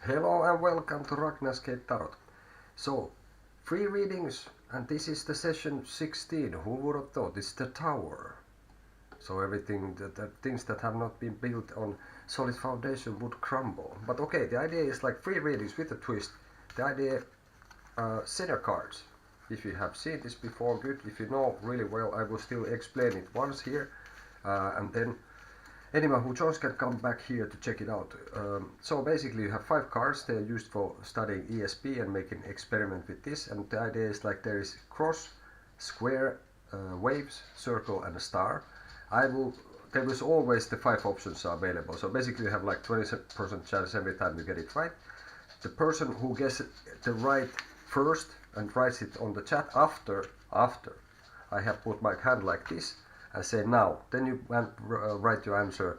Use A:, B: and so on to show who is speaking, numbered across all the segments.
A: Hello and welcome to Ragnar's Gate Tarot. So, free readings, and this is the session 16. Who would have thought? It's the tower. So everything, the things that have not been built on solid foundation would crumble. But okay, the idea is like free readings with a twist. The idea, center cards. If you have seen this before, good. If you know really well, I will still explain it once here, and then anyone who joins can come back here to check it out. So basically you have 5 cards. They are used for studying ESP and making experiment with this, and the idea is like there is cross, square, waves, circle and a star. There is always the 5 options are available, so basically you have like 20% chance every time you get it right. The person who gets the right first and writes it on the chat after I have put my hand like this, I say now, then you write your answer,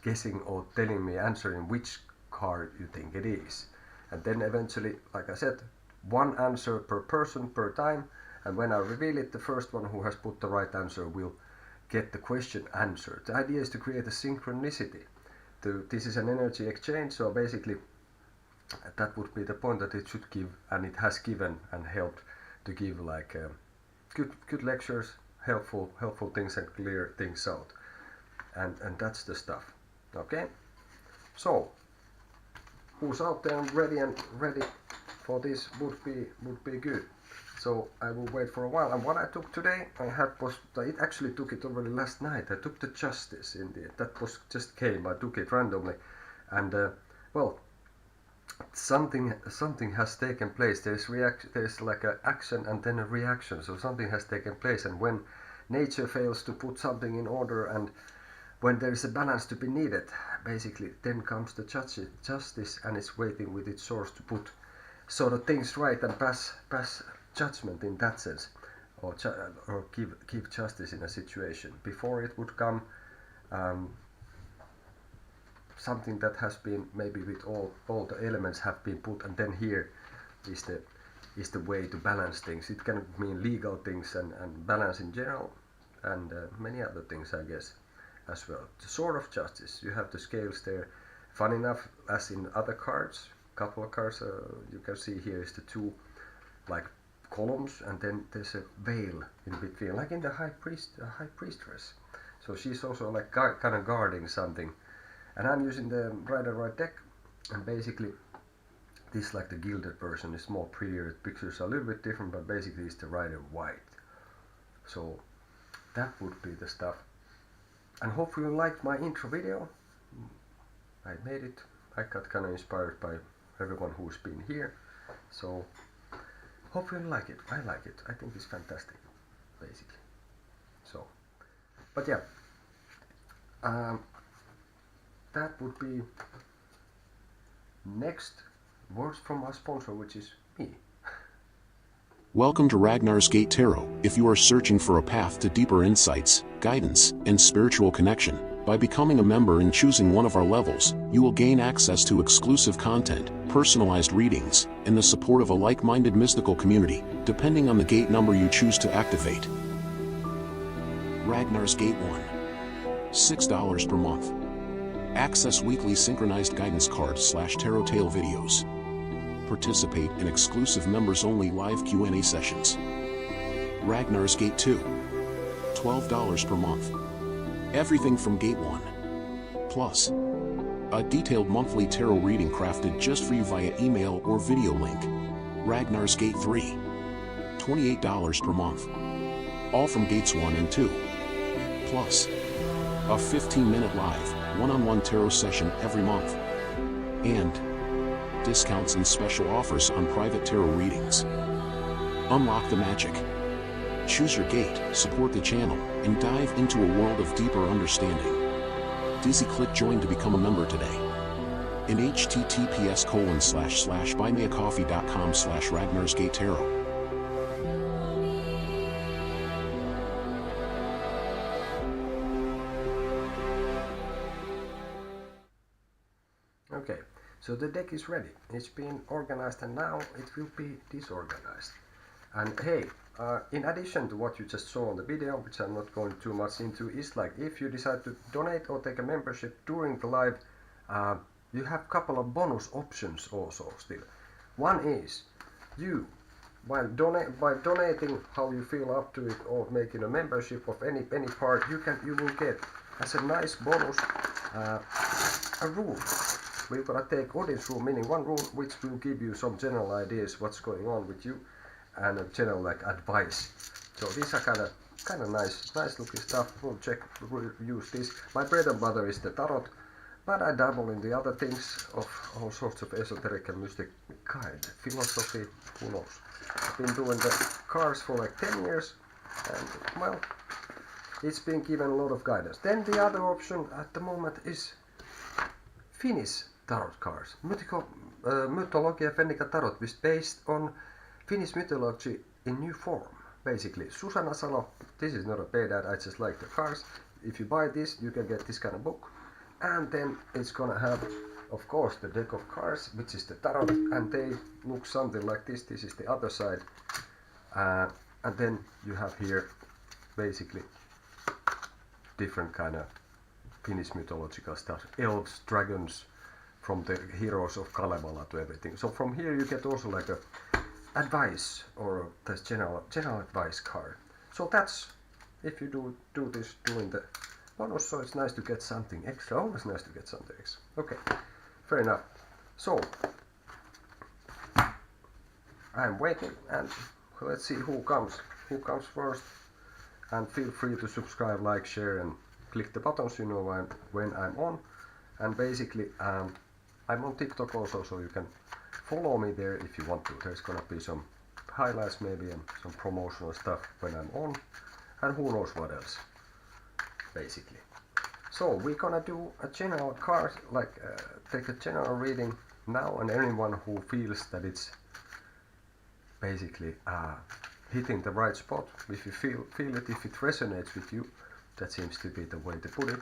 A: guessing or telling me, answering which card you think it is. And then eventually, like I said, one answer per person per time, and when I reveal it, the first one who has put the right answer will get the question answered. The idea is to create a synchronicity. This is an energy exchange, so basically that would be the point, that it should give, and it has given and helped to give like good lectures, helpful things and clear things out, and that's the stuff. Okay, so who's out there and ready for this would be good. So I will wait for a while. And what I took today, I actually took it already last night. I took the Justice in the, that was just came, I took it randomly, and well, something has taken place. There's like an action and then a reaction, so something has taken place. And when nature fails to put something in order, and when there is a balance to be needed, basically then comes the justice, and it's waiting with its source to put sort of things right and pass judgment in that sense, or give justice in a situation. Before it would come something that has been maybe with all the elements have been put, and then here is the way to balance things. It can mean legal things and balance in general, and many other things, I guess, as well. The Sword of Justice, you have the scales there. Fun enough, as in other cards, couple of cards, you can see here is the 2 like columns, and then there's a veil in between, like in the high priestess. So she's also like kind of guarding something. And I'm using the Rider-Waite deck, and basically this, like the gilded version, is more prettier. The pictures are a little bit different, but basically it's the Rider-Waite. So that would be the stuff. And hopefully you liked my intro video. I made it. I got kind of inspired by everyone who's been here. So hopefully you like it. I like it. I think it's fantastic, basically. So, but yeah. That would be next words from our sponsor, which is me.
B: Welcome to Ragnar's Gate Tarot. If you are searching for a path to deeper insights, guidance, and spiritual connection, by becoming a member and choosing one of our levels, you will gain access to exclusive content, personalized readings, and the support of a like-minded mystical community, depending on the gate number you choose to activate. Ragnar's Gate 1. $6 per month. Access weekly synchronized guidance cards / tarot tale videos. Participate in exclusive members-only live Q&A sessions. Ragnar's Gate 2. $12 per month. Everything from Gate 1. Plus, a detailed monthly tarot reading crafted just for you via email or video link. Ragnar's Gate 3. $28 per month. All from Gates 1 and 2. Plus, a 15-minute live, one-on-one tarot session every month. And discounts and special offers on private tarot readings. Unlock the magic. Choose your gate, support the channel, and dive into a world of deeper understanding. Click join to become a member today. In https://buymeacoffee.com/RagnarsGateTarot.
A: Okay, so the deck is ready. It's been organized, and now it will be disorganized. And hey, in addition to what you just saw on the video, which I'm not going too much into, is like if you decide to donate or take a membership during the live, you have couple of bonus options also still. One is you by donating how you feel up to it or making a membership of any part, you will get as a nice bonus a room. We're gonna take audience room, meaning one room which will give you some general ideas what's going on with you and a general like advice. So these are kind of nice looking stuff. We'll use this. My bread and butter is the tarot, but I dabble in the other things of all sorts of esoteric and mystic kind. Philosophy, who knows. I've been doing the cards for like 10 years and well, it's been given a lot of guidance. Then the other option at the moment is Finnish tarot cards. Mythologia Fennica Tarot is based on Finnish mythology in new form. Basically, Susanna Salo, this is not a paid ad, I just like the cards. If you buy this, you can get this kind of book. And then it's gonna have, of course, the deck of cards, which is the tarot, and they look something like this. This is the other side. And then you have here, basically, different kind of Finnish mythological stuff. Elves, dragons, from the heroes of Kalevala to everything. So from here you get also like a advice or this general advice card. So that's if you do this doing the bonus, so it's nice to get something extra. Always nice to get something extra. Okay, fair enough. So I'm waiting and let's see who comes first. And feel free to subscribe, like, share, and click the buttons you know when I'm on. And basically I'm on TikTok also, so you can follow me there if you want to. There's gonna be some highlights maybe and some promotional stuff when I'm on, and who knows what else, basically. So we're gonna do a general card, like take a general reading now, and anyone who feels that it's basically hitting the right spot, if you feel it, if it resonates with you, that seems to be the way to put it.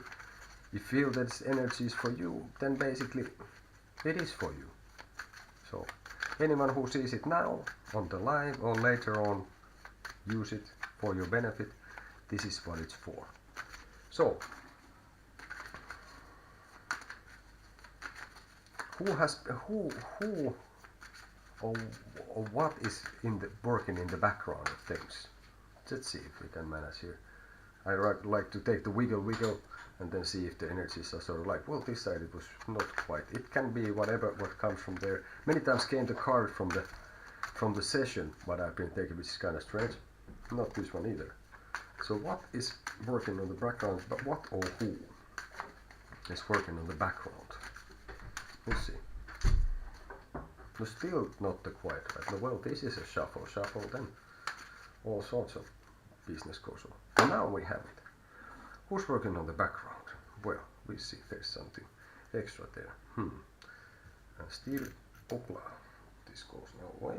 A: If you feel that this energy is for you, then basically it is for you. So anyone who sees it now on the live or later on, use it for your benefit. This is what it's for. So who or what is working in the background of things? Let's see if we can manage here. I like to take the wiggle and then see if the energies are sort of like, well, this side it was not quite. It can be whatever what comes from there. Many times came the card from the session what I've been taking, which is kind of strange. Not this one either. So what is working on the background? But what or who is working on the background? Let's see. No, still not the quite right. Well, this is a shuffle then all sorts of business goes on. And now we have it. Who's working on the background? Well, we see there's something extra there. And still, opla, this goes no way.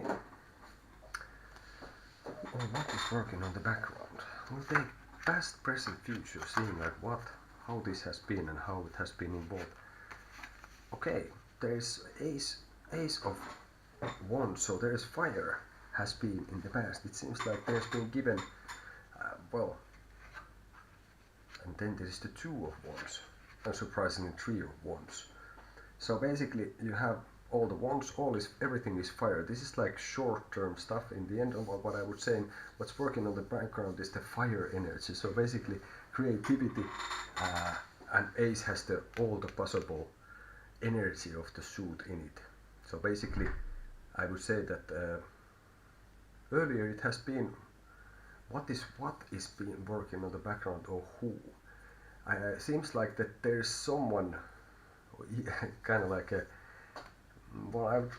A: Well, what is working on the background? We'll take past, present, future, seeing like how this has been and how it has been involved. Okay, there's ace of wands, so there's fire has been in the past. It seems like there's been given, well, and then there's the two of wands, and surprisingly three of wands. So basically you have all the wands, everything is fire. This is like short-term stuff. In the end of what I would say, what's working on the background is the fire energy. So basically creativity, and ace has all the possible energy of the suit in it. So basically I would say that earlier it has been what is been working on the background, or who. Seems like that there's someone kind of like a, well, I would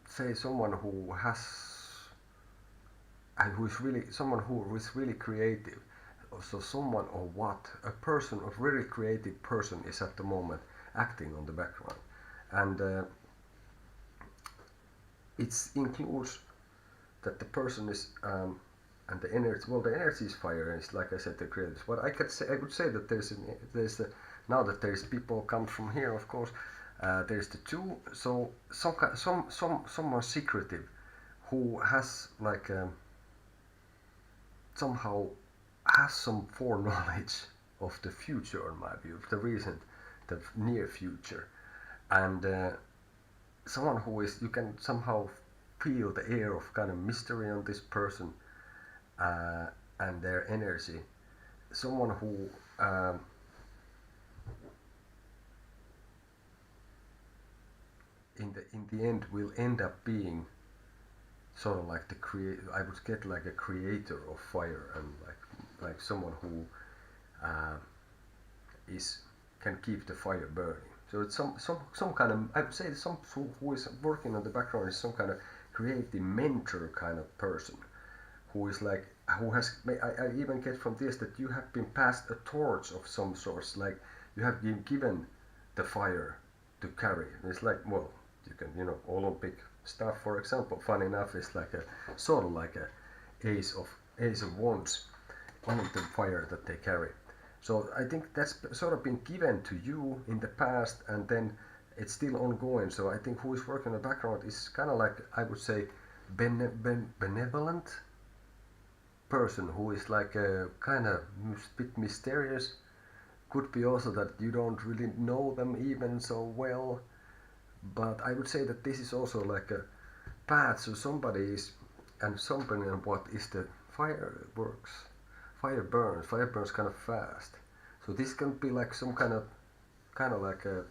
A: say someone who has, and who is really someone who is really creative. So someone or what, a person, a very creative person is at the moment acting on the background, and it includes that the person is and the energy. Well, the energy is fire, and it's like I said, the creators. What I could say that there's now that there's people come from here, of course. There's the two. So someone secretive who has like somehow has some foreknowledge of the future, in my view, of the recent, the near future, and someone who is, you can somehow feel the air of kind of mystery on this person, and their energy. Someone who in the end will end up being sort of like the I would get like a creator of fire, and like someone who is can keep the fire burning. So it's some kind of, I would say some who is working on the background is some kind of creative mentor kind of person, who is like, who has, I even get from this that you have been passed a torch of some sorts, like you have been given the fire to carry. And it's like, well, you can, you know, Olympic stuff, for example, fun enough, is like a sort of like a ace of wands on the fire that they carry. So I think that's sort of been given to you in the past, and then it's still ongoing. So I think who is working in the background is kind of like, I would say, benevolent person who is like a kind of bit mysterious. Could be also that you don't really know them even so well, but I would say that this is also like a path. So somebody is, and somebody, and what is the fire works, fire burns kind of fast. So this can be like some kind of like a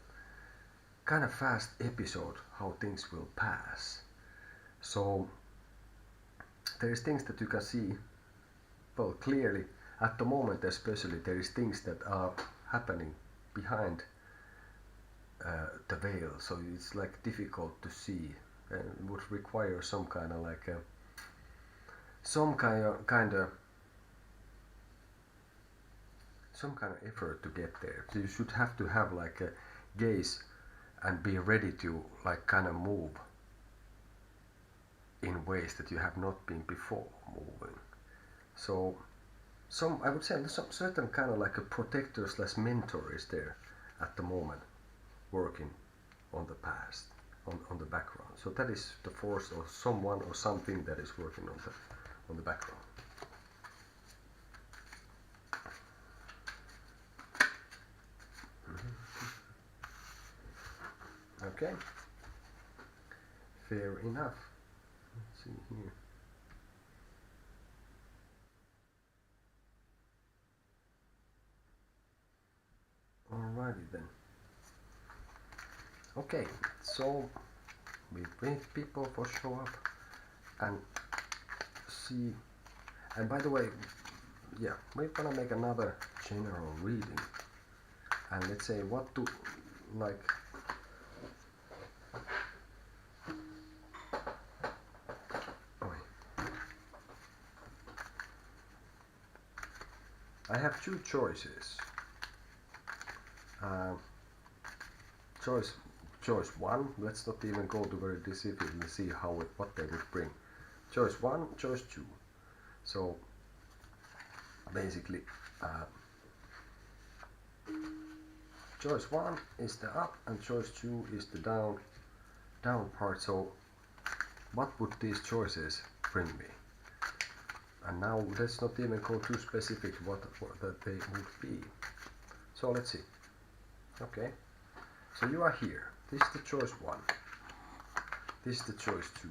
A: kind of fast episode how things will pass. So there's things that you can see, well, clearly at the moment, especially there is things that are happening behind the veil, so it's like difficult to see, and it would require some kind of like some kind of effort to get there. So you should have to have like a gaze and be ready to like kind of move in ways that you have not been before moving. So some, I would say, some certain kind of like a protector slash mentor is there at the moment, working on the past, on the background. So that is the force, or someone or something that is working on the background. Okay, fair enough. Let's see here. Alrighty then. Okay, so we wait people for show up and see. And by the way, yeah, we're gonna make another general reading, and let's say what to like. I have two choices. Choice one. Let's not even go to very specific and see what they would bring. Choice one, choice two. So basically, choice one is the up, and choice two is the down part. So what would these choices bring me? And now let's not even go too specific what that they would be. So let's see. Okay, so you are here. This is the choice one. This is the choice two.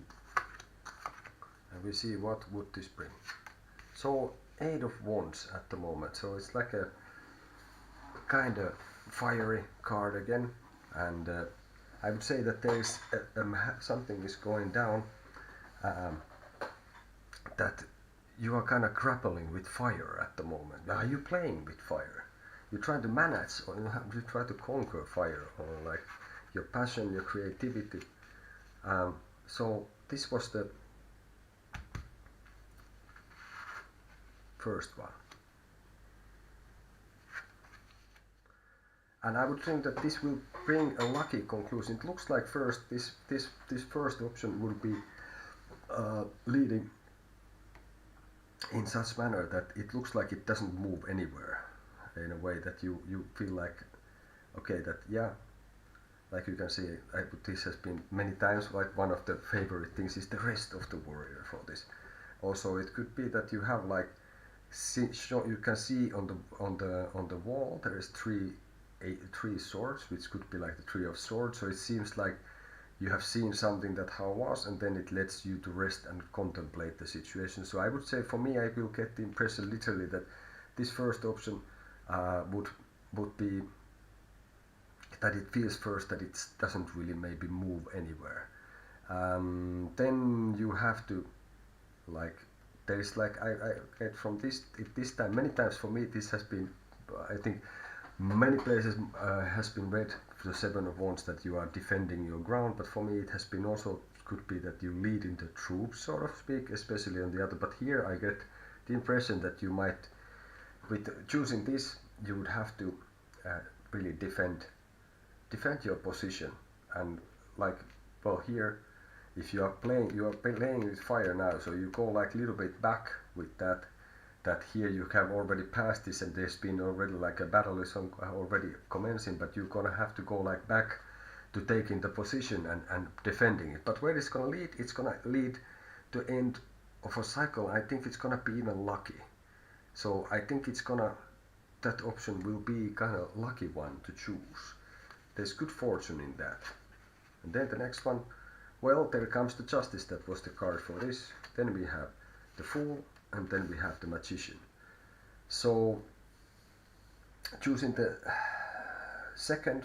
A: And we see what would this bring. So 8 of Wands at the moment. So it's like a kind of fiery card again. And I would say that there is something is going down, that you are kind of grappling with fire at the moment. Are you playing with fire? You try to manage, or you try to conquer fire, or like your passion, your creativity. So this was the first one. And I would think that this will bring a lucky conclusion. It looks like first this first option will be leading in such manner that it looks like it doesn't move anywhere, in a way that you feel like, okay, that yeah, like you can see, this has been many times, like one of the favorite things is the rest of the warrior for this. Also it could be that you have like, you can see on the wall there is 3 three swords, which could be like the three of swords. So it seems like you have seen something that how was, and then it lets you to rest and contemplate the situation. So I would say for me, I will get the impression literally that this first option would be that it feels first that it doesn't really maybe move anywhere. Then you have to like there's like I get from this time many times for me this has been I think many places has been read the Seven of Wands that you are defending your ground, but for me it has been also could be that you lead in the troops, so to speak, especially on the other. But here I get the impression that you might, with choosing this, you would have to really defend your position. And like, well, here if you are playing with fire now, so you go like a little bit back with that here you have already passed this and there's been already like a battle is already commencing, but you're gonna have to go like back to taking the position and defending it. But where it's gonna lead, it's gonna lead to end of a cycle. I think it's gonna be even lucky. So I think it's gonna, that option will be kind of lucky one to choose. There's good fortune in that. And then the next one, well, there comes the Justice, that was the card for this. Then we have the Fool, and then we have the Magician. So choosing the second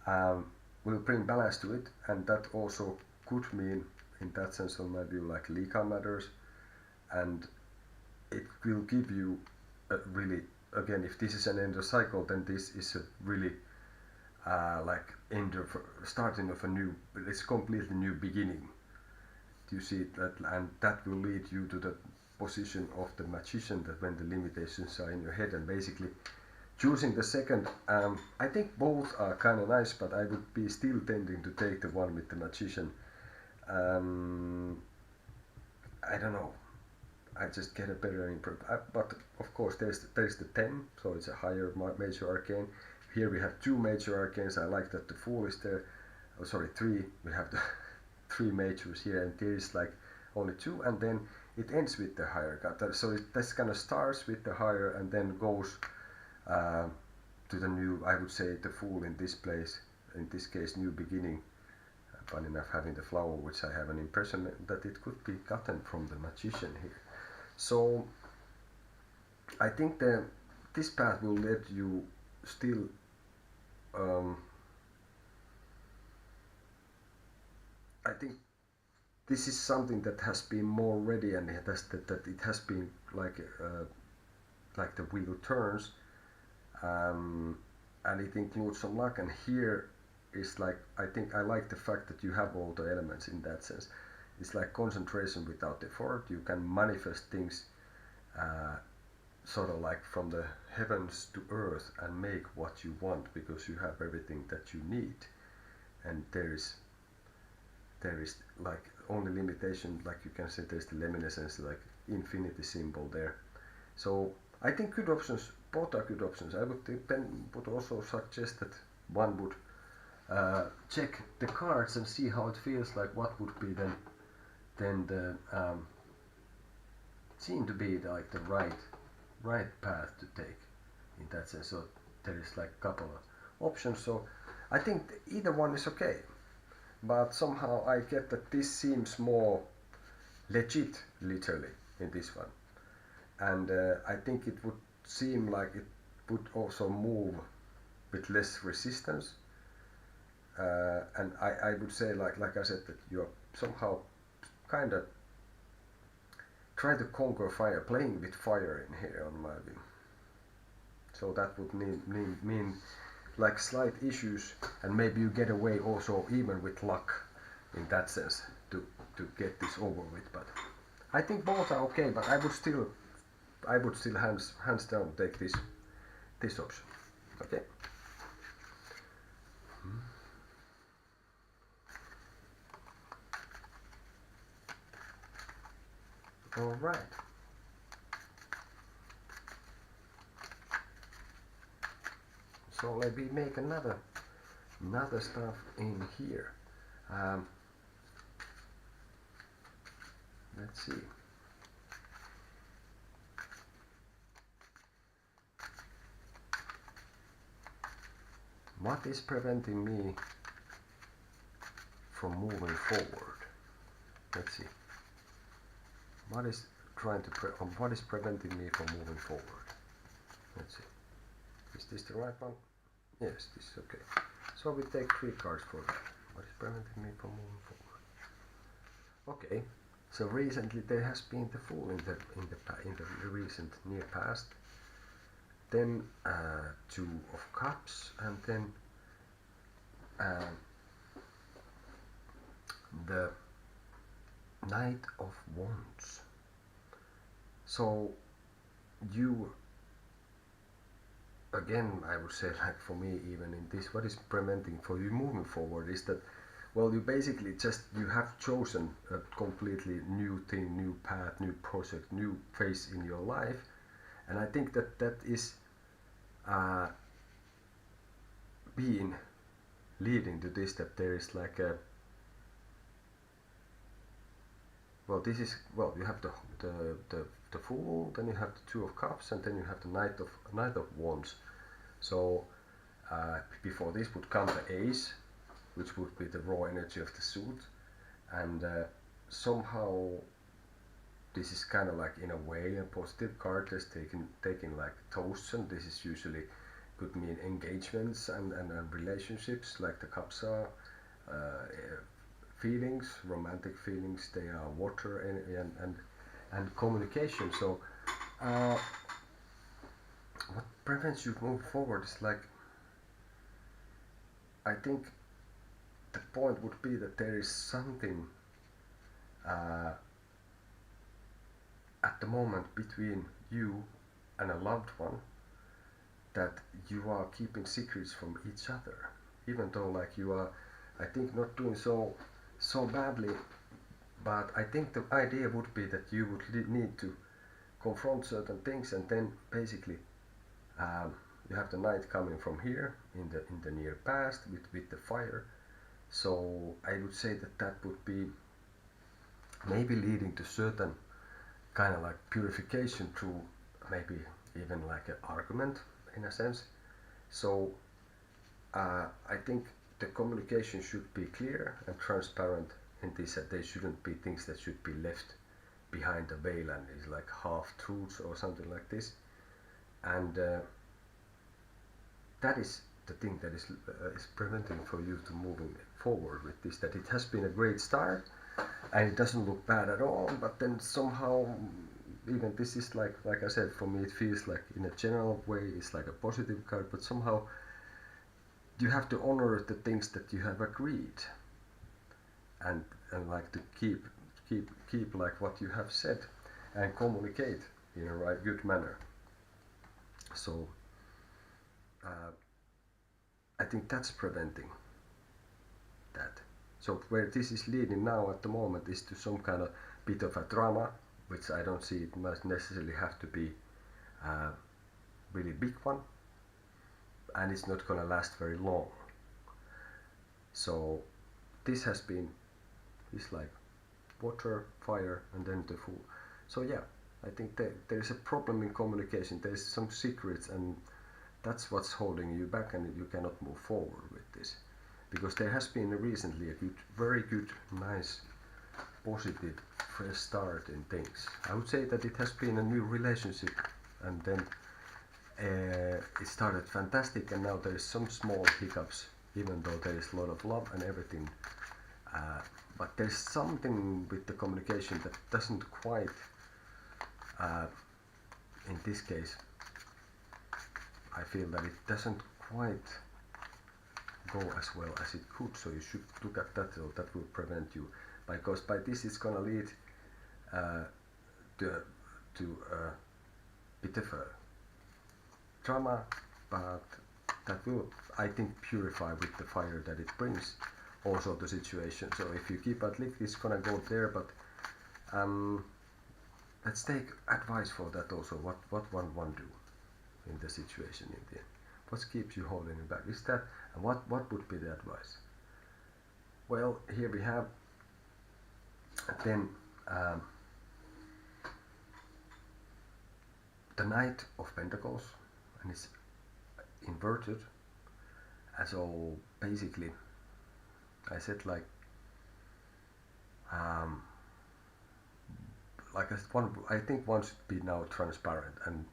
A: will bring balance to it, and that also could mean, in that sense of my view, like legal matters, and it will give you a really, again, if this is an end of cycle, then this is a really like end of starting of a new, it's completely new beginning. You see that, and that will lead you to the position of the Magician, that when the limitations are in your head. And basically choosing the second, I think both are kind of nice, but I would be still tending to take the one with the Magician. I don't know, I just get a better impression. But of course there's the 10, so it's a higher major arcane. Here we have two major arcanes. I like that the Fool is there. Oh, sorry, three. We have the three majors here, and there is like only two, and then it ends with the higher card. So this kind of starts with the higher and then goes to the new, I would say the Fool in this place, in this case new beginning. Fun enough having the flower, which I have an impression that it could be gotten from the Magician here. So I think this path will let you still I think this is something that has been more ready, and that it has been like the wheel turns, and it includes some luck. And here is like, I think I like the fact that you have all the elements in that sense. It's like concentration without effort. You can manifest things sort of like from the heavens to earth and make what you want, because you have everything that you need. And there is like only limitation, like you can say there's the luminescence, like infinity symbol there. So I think good options, both are good options. I would also suggest that one would check the cards and see how it feels like, what would be then the seem to be like the right path to take in that sense. So there is like a couple of options. So I think either one is okay, but somehow I get that this seems more legit, literally, in this one. And I think it would seem like it would also move with less resistance. And I would say, like I said, that you're somehow kind of try to conquer fire, playing with fire in here on my view. So that would mean like slight issues, and maybe you get away also even with luck in that sense to get this over with. But I think both are okay, but I would still hands down take this option. Okay. All right. So let me make another stuff in here. Let's see. what is preventing me from moving forward? Let's see. What is what is preventing me from moving forward? Let's see. Is this the right one? Yes, this is okay. So we take 3 cards for that. What is preventing me from moving forward? Okay. So recently there has been the Fool in the recent near past. Then 2 of Cups, and then the Knight of Wands. So you, again, I would say, like for me, even in this, what is preventing for you moving forward is that, well, you basically you have chosen a completely new thing, new path, new project, new phase in your life, and I think that is being leading to this, that there is like a, well, this is, well, you have the Fool, then you have the 2 of Cups, and then you have the Knight of Wands. So before this would come the Ace, which would be the raw energy of the suit, and somehow this is kind of like, in a way, a positive card that's taking like toasts, and this is usually could mean engagements and relationships, like the Cups are. Feelings, romantic feelings, they are water and communication. So what prevents you moving forward is like, I think the point would be that there is something at the moment between you and a loved one that you are keeping secrets from each other, even though like you are, I think, not doing so badly, but I think the idea would be that you would need to confront certain things, and then basically you have the Knight coming from here in the near past with the fire. So I would say that would be maybe leading to certain kind of like purification through maybe even like an argument in a sense. So I think the communication should be clear and transparent in this, that there shouldn't be things that should be left behind the veil and is like half truths or something like this. And that is the thing that is preventing for you to moving forward with this, that it has been a great start and it doesn't look bad at all, but then somehow, even this is like I said, for me it feels like in a general way it's like a positive card, but somehow you have to honor the things that you have agreed, and like to keep like what you have said and communicate in a right good manner. So I think that's preventing that. So where this is leading now at the moment is to some kind of bit of a drama, which I don't see it must necessarily have to be a really big one, and it's not gonna last very long. So this has been, it's like water, fire, and then the Fool. So yeah, I think that there is a problem in communication. There is some secrets, and that's what's holding you back, and you cannot move forward with this, because there has been recently a very good, nice, positive, fresh start in things. I would say that it has been a new relationship, and then it started fantastic, and now there is some small hiccups, even though there is a lot of love and everything. But there's something with the communication that doesn't quite, in this case, I feel that it doesn't quite go as well as it could. So you should look at that, so that will prevent you, because by this it's gonna lead to a bit of a drama, but that will, I think, purify with the fire that it brings also the situation. So if you keep at least, it's gonna go there, but let's take advice for that also. What one do in the situation in the end? What keeps you holding it back? Is that, and what would be the advice? Well, here we have then the Knight of Pentacles, and it's inverted, So basically I said like I think one should be now transparent and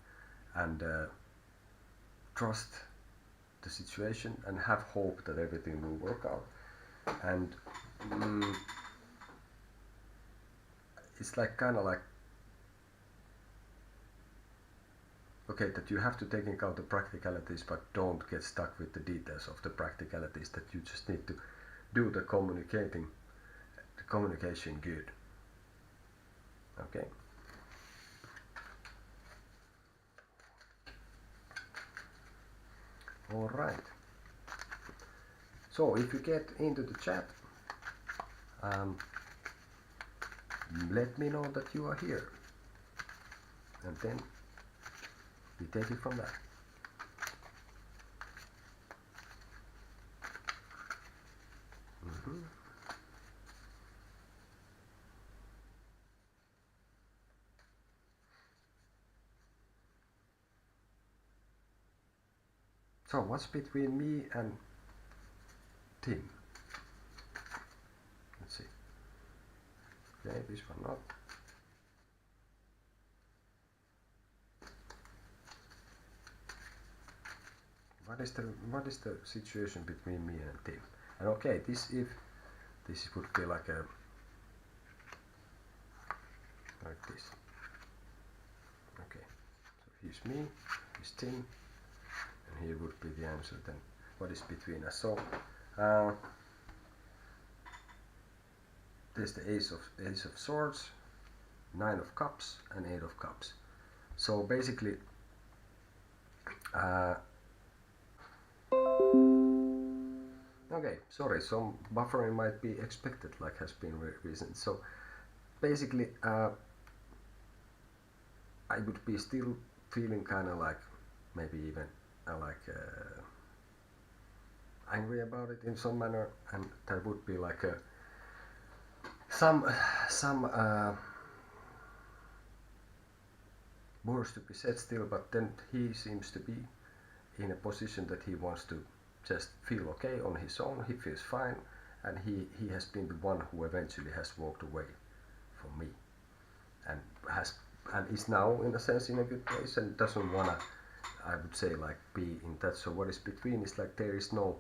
A: trust the situation and have hope that everything will work out. And it's like kind of like, okay, that you have to take into account the practicalities, but don't get stuck with the details of the practicalities, that you just need to do the communication good. Okay. All right. So if you get into the chat, let me know that you are here, and then we take it from there. So what's between me and Tim? Let's see. Okay, this one not. What is the situation between me and Tim? And okay, this would be like this. Okay, so here's me, here's Tim, and here would be the answer then. What is between us? So there's the Ace of Swords, 9 of Cups, and 8 of Cups. So basically, okay, sorry, some buffering might be expected, like has been recent. So basically, I would be still feeling kind of like maybe even angry about it in some manner, and there would be like some words to be said still, but then he seems to be in a position that he wants to just feel okay on his own. He feels fine, and he has been the one who eventually has walked away from me, and is now in a sense in a good place, and doesn't wanna, I would say, like be in that. So what is between is like there is no,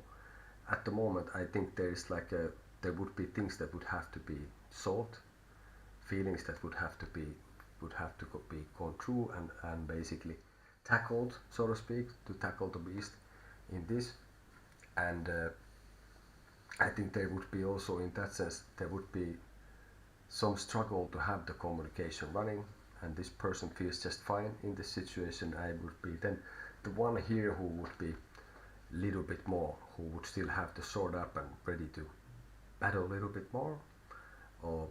A: at the moment I think there is like there would be things that would have to be solved, feelings that would have to be gone through and basically tackled, so to speak, to tackle the beast in this. And I think there would be also, in that sense, there would be some struggle to have the communication running, and this person feels just fine in this situation. I would be then the one here who would be a little bit more, who would still have the sword up and ready to battle a little bit more, or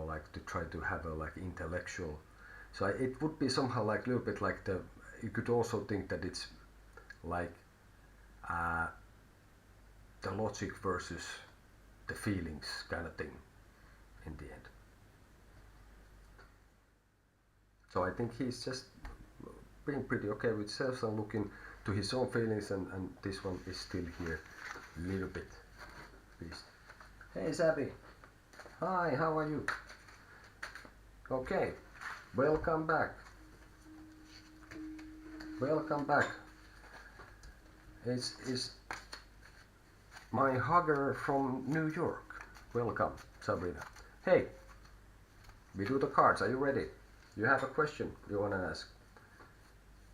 A: like to try to have a like intellectual. So it would be somehow like a little bit like you could also think that it's like the logic versus the feelings kind of thing in the end. So I think he's just being pretty okay with himself and looking to his own feelings, and this one is still here a little bit. Please. Hey Sabby, hi, how are you? Okay, welcome back. Welcome back. It's my hugger from New York. Welcome, Sabrina. Hey, we do the cards. Are you ready? You have a question you want to ask?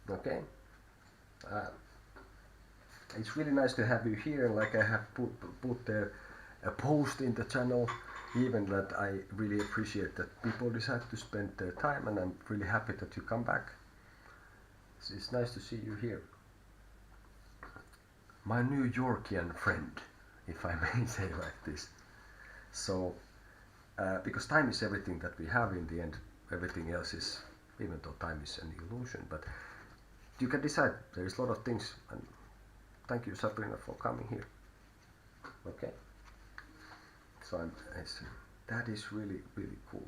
A: Okay. It's really nice to have you here, and like I have put there a post in the channel, even that I really appreciate that people decide to spend their time, and I'm really happy that you come back. It's nice to see you here. My New Yorkian friend, if I may say like this. So, because time is everything that we have in the end, everything else is, even though time is an illusion, but you can decide. There is a lot of things, and thank you, Sabrina, for coming here. Okay. So that is really, really cool.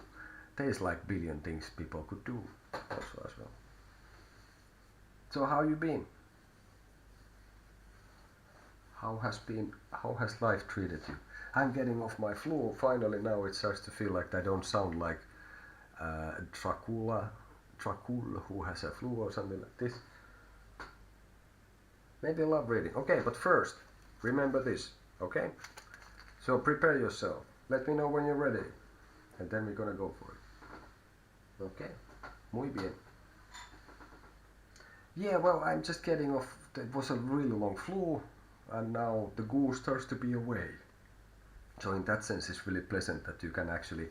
A: There is like billion things people could do also as well. So how you been? How has life treated you? I'm getting off my flu. Finally, now it starts to feel like I don't sound like Dracula who has a flu or something like this. Maybe love reading. Okay, but first, remember this, okay? So prepare yourself. Let me know when you're ready. And then we're gonna go for it. Okay? Muy bien. Yeah, well, I'm just getting off. It was a really long flu, and now the goo starts to be away. So in that sense, it's really pleasant that you can actually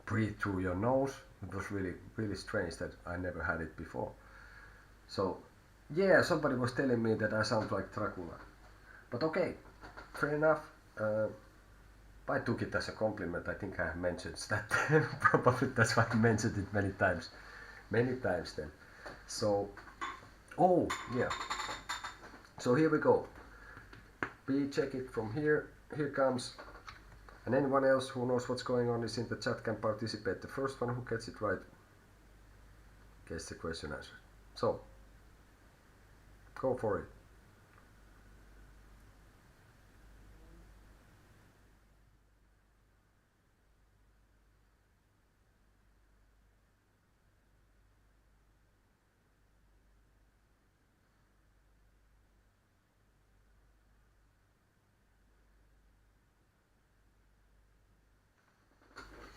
A: breathe through your nose. It was really, really strange that I never had it before. So, yeah, somebody was telling me that I sound like Dracula. But okay, fair enough. I took it as a compliment. I think I have mentioned that. Probably that's why I mentioned it many times. Many times then. So, oh, yeah. So here we go. We check it from here. Here comes. And anyone else who knows what's going on is in the chat can participate. The first one who gets it right gets the question answered. So, go for it.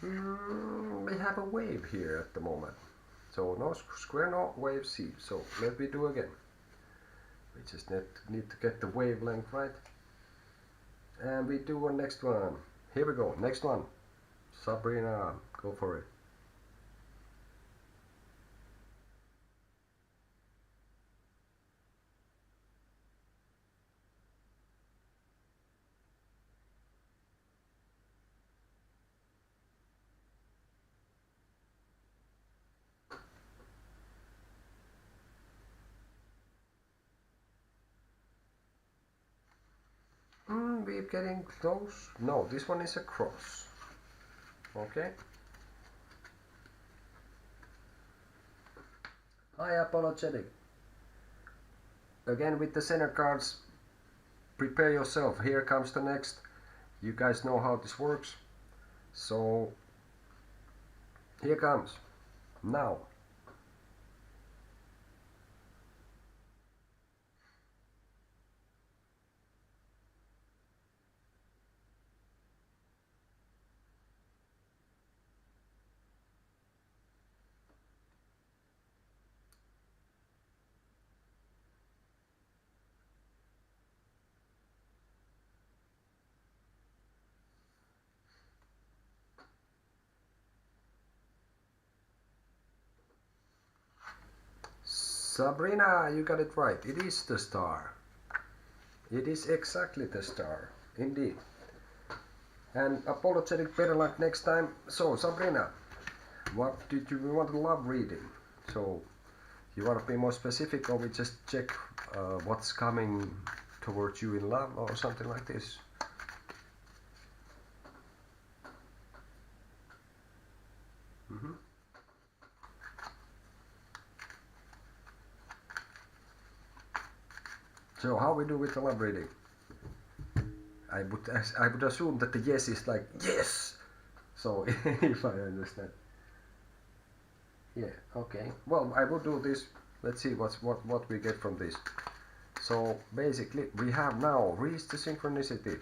A: We have a wave here at the moment. So no square, no wave C. So let me do again. We just need to get the wavelength right. And we do a next one. Here we go. Next one. Sabrina, go for it. We're getting close. No, this one is a cross. Okay. Hi, apologetic. Again with the center cards. Prepare yourself. Here comes the next. You guys know how this works. So here comes. Now. Sabrina, you got it right. It is the star. It is exactly the star. Indeed. And apologetic, better luck next time. So, Sabrina, what did you want to love reading? So, you want to be more specific, or we just check what's coming towards you in love, or something like this? So, how we do with the love reading? I would assume that the yes is like yes. So, if I understand. Yeah. Okay. Well, I will do this. Let's see what we get from this. So basically, we have now reached the synchronicity,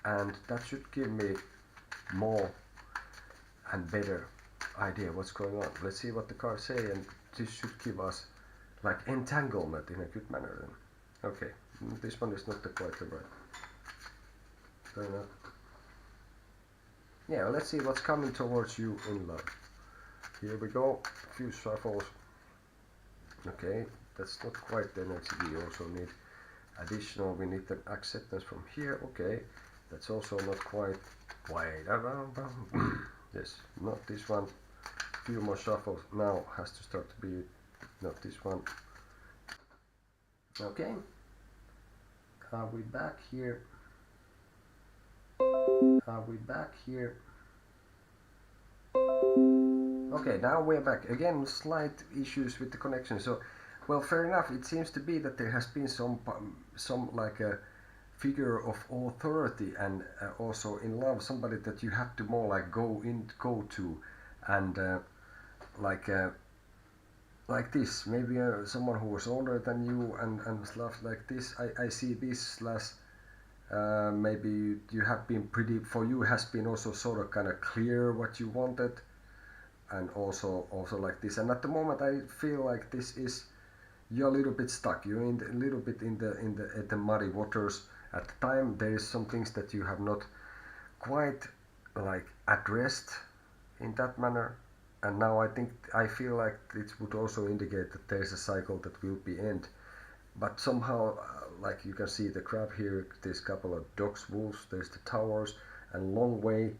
A: and that should give me more and better idea what's going on. Let's see what the cards say, and this should give us like entanglement in a good manner then. Okay, this one is not quite the right. Fair enough. Yeah, let's see what's coming towards you in love. Here we go, few shuffles. Okay, that's not quite the energy. We also need additional, we need the acceptance from here. Okay, that's also not quite. Wait, yes, not this one. Few more shuffles. Now has to start to be not this one. Okay, are we back here? Are we back here? Okay, now we're back. Again, slight issues with the connection. So, well, fair enough. It seems to be that there has been some like a figure of authority, and also in love somebody that you have to more like go to, and like uh, like this, maybe someone who was older than you, and stuff like this. I see this slash maybe you have been pretty, for you has been also sort of kind of clear what you wanted, and also like this. And at the moment I feel like this is, you're a little bit stuck, you're in a little bit in the at the muddy waters. At the time there is some things that you have not quite like addressed in that manner, and now I feel like it would also indicate that there is a cycle that will be end. But somehow like you can see the graph here, there's a couple of dogs, wolves, there's the towers, and long way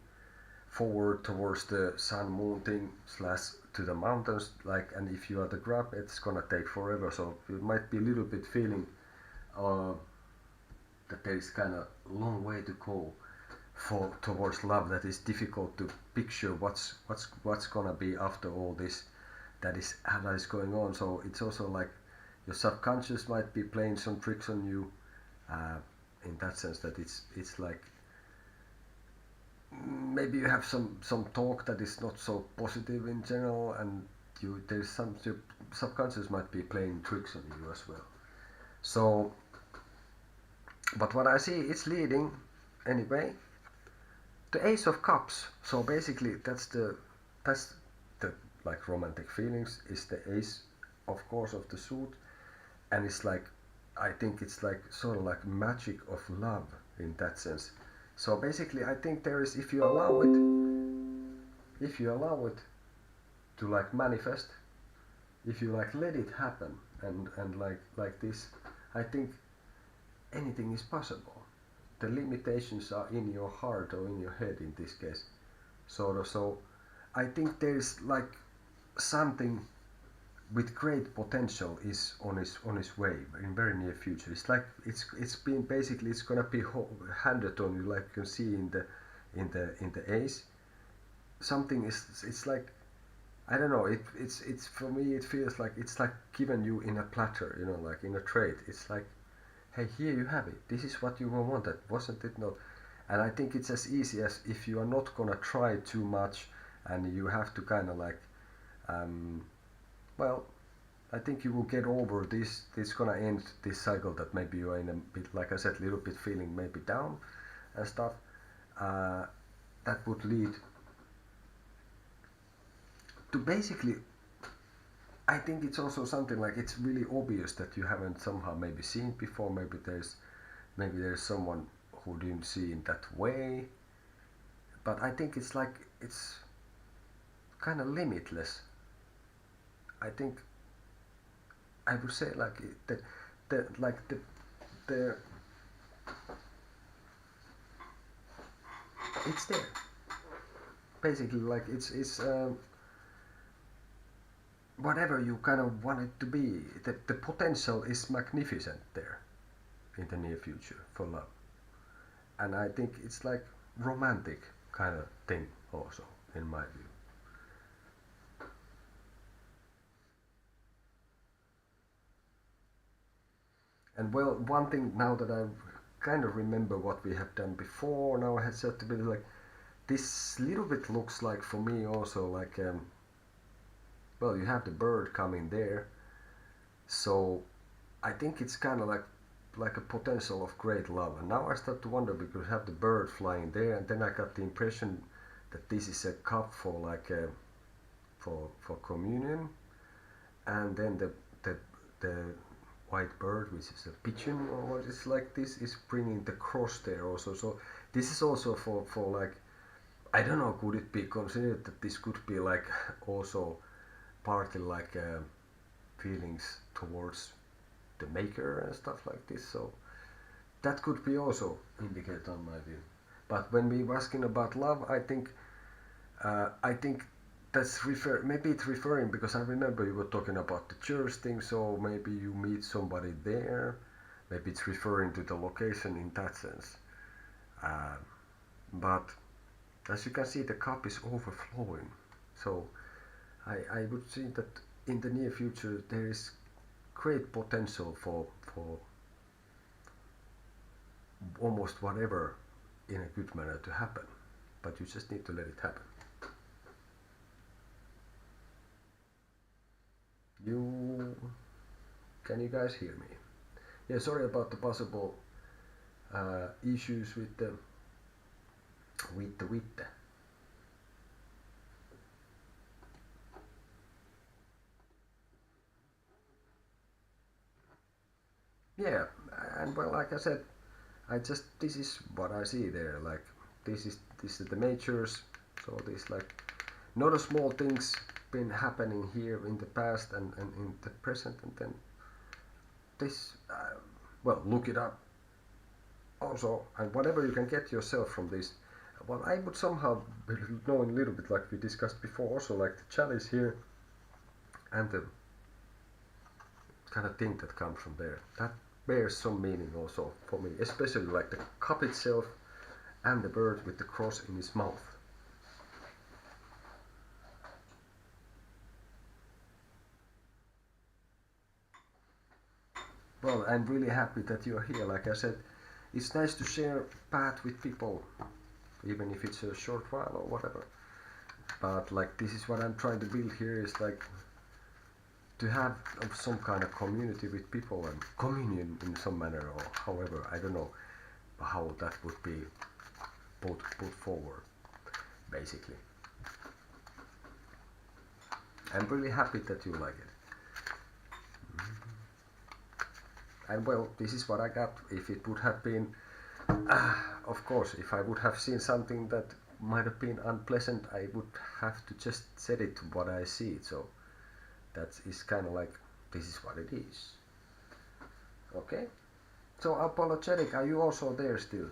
A: forward towards the sun moon thing slash to the mountains, like, and if you are the grab it's gonna take forever, so you might be a little bit feeling uh, that there is kind of long way to go for towards love, that is difficult to picture what's gonna be after all this that is going on. So it's also like your subconscious might be playing some tricks on you, in that sense that it's like maybe you have some talk that is not so positive in general, and there's some your subconscious might be playing tricks on you as well. So but what I see, it's leading anyway the Ace of Cups. So basically that's the like romantic feelings is the ace, of course, of the suit, and it's like, I think it's like sort of like magic of love in that sense. So basically I think there is, if you allow it to like manifest, if you like let it happen, and like this, I think anything is possible. The limitations are in your heart or in your head in this case, sort of. So I think there is like something with great potential is on his way in very near future. It's like it's been basically, it's gonna be handed on you, like you can see in the ace. Something is, it's like, I don't know, it's for me it feels like it's like given you in a platter, like in a tray. It's like, hey, here you have it. This is what you wanted, wasn't it not? And I think it's as easy as, if you are not gonna try too much, and you have to kind of like, well, I think you will get over this. This gonna end this cycle that maybe you are in a bit, like I said, a little bit feeling maybe down and stuff. That would lead to basically, I think it's also something like, it's really obvious that you haven't somehow maybe seen before. Maybe there's someone who didn't see in that way. But I think it's like, it's kind of limitless. I think I would say like the it's there basically, like it's whatever you kind of want it to be. The potential is magnificent there in the near future for love, and I think it's like romantic kind of thing also, in my view. And well, one thing now that I kind of remember what we have done before, now I had said to be like, this little bit looks like for me also like, well, you have the bird coming there, so I think it's kind of like a potential of great love. And now I start to wonder, because you have the bird flying there, and then I got the impression that this is a cup for like for communion, and then the white bird, which is a pigeon or what is like this, is bringing the cross there also. So this is also for like, I don't know, could it be considered that this could be like also partly like feelings towards the maker and stuff like this. So that could be also indicate on my view. But when we were asking about love, I think that's maybe it's referring, because I remember you were talking about the church thing, so maybe you meet somebody there. Maybe it's referring to the location in that sense. Uh, but as you can see, the cup is overflowing. So I would see that in the near future there is great potential for almost whatever in a good manner to happen, but you just need to let it happen. Can you guys hear me? Yeah, sorry about the possible issues with the yeah, and well, like I said, this is what I see there. Like this is the majors. So this like not a small things been happening here in the past and in the present, and then this. Well, look it up. Also, and whatever you can get yourself from this. Well, I would somehow knowing a little bit like we discussed before. Also, like the chalice here and the kind of thing that comes from there. That bears some meaning also for me, especially like the cup itself and the bird with the cross in his mouth. Well, I'm really happy that you're here. Like I said, it's nice to share path with people, even if it's a short while or whatever. But like this is what I'm trying to build here, is like to have some kind of community with people and communion in some manner, or however, I don't know how that would be put forward, basically. I'm really happy that you like it. And well, this is what I got. If it would have been, of course, if I would have seen something that might have been unpleasant, I would have to just set it to what I see. So that is kind of like, this is what it is. Okay? So apologetic, are you also there still?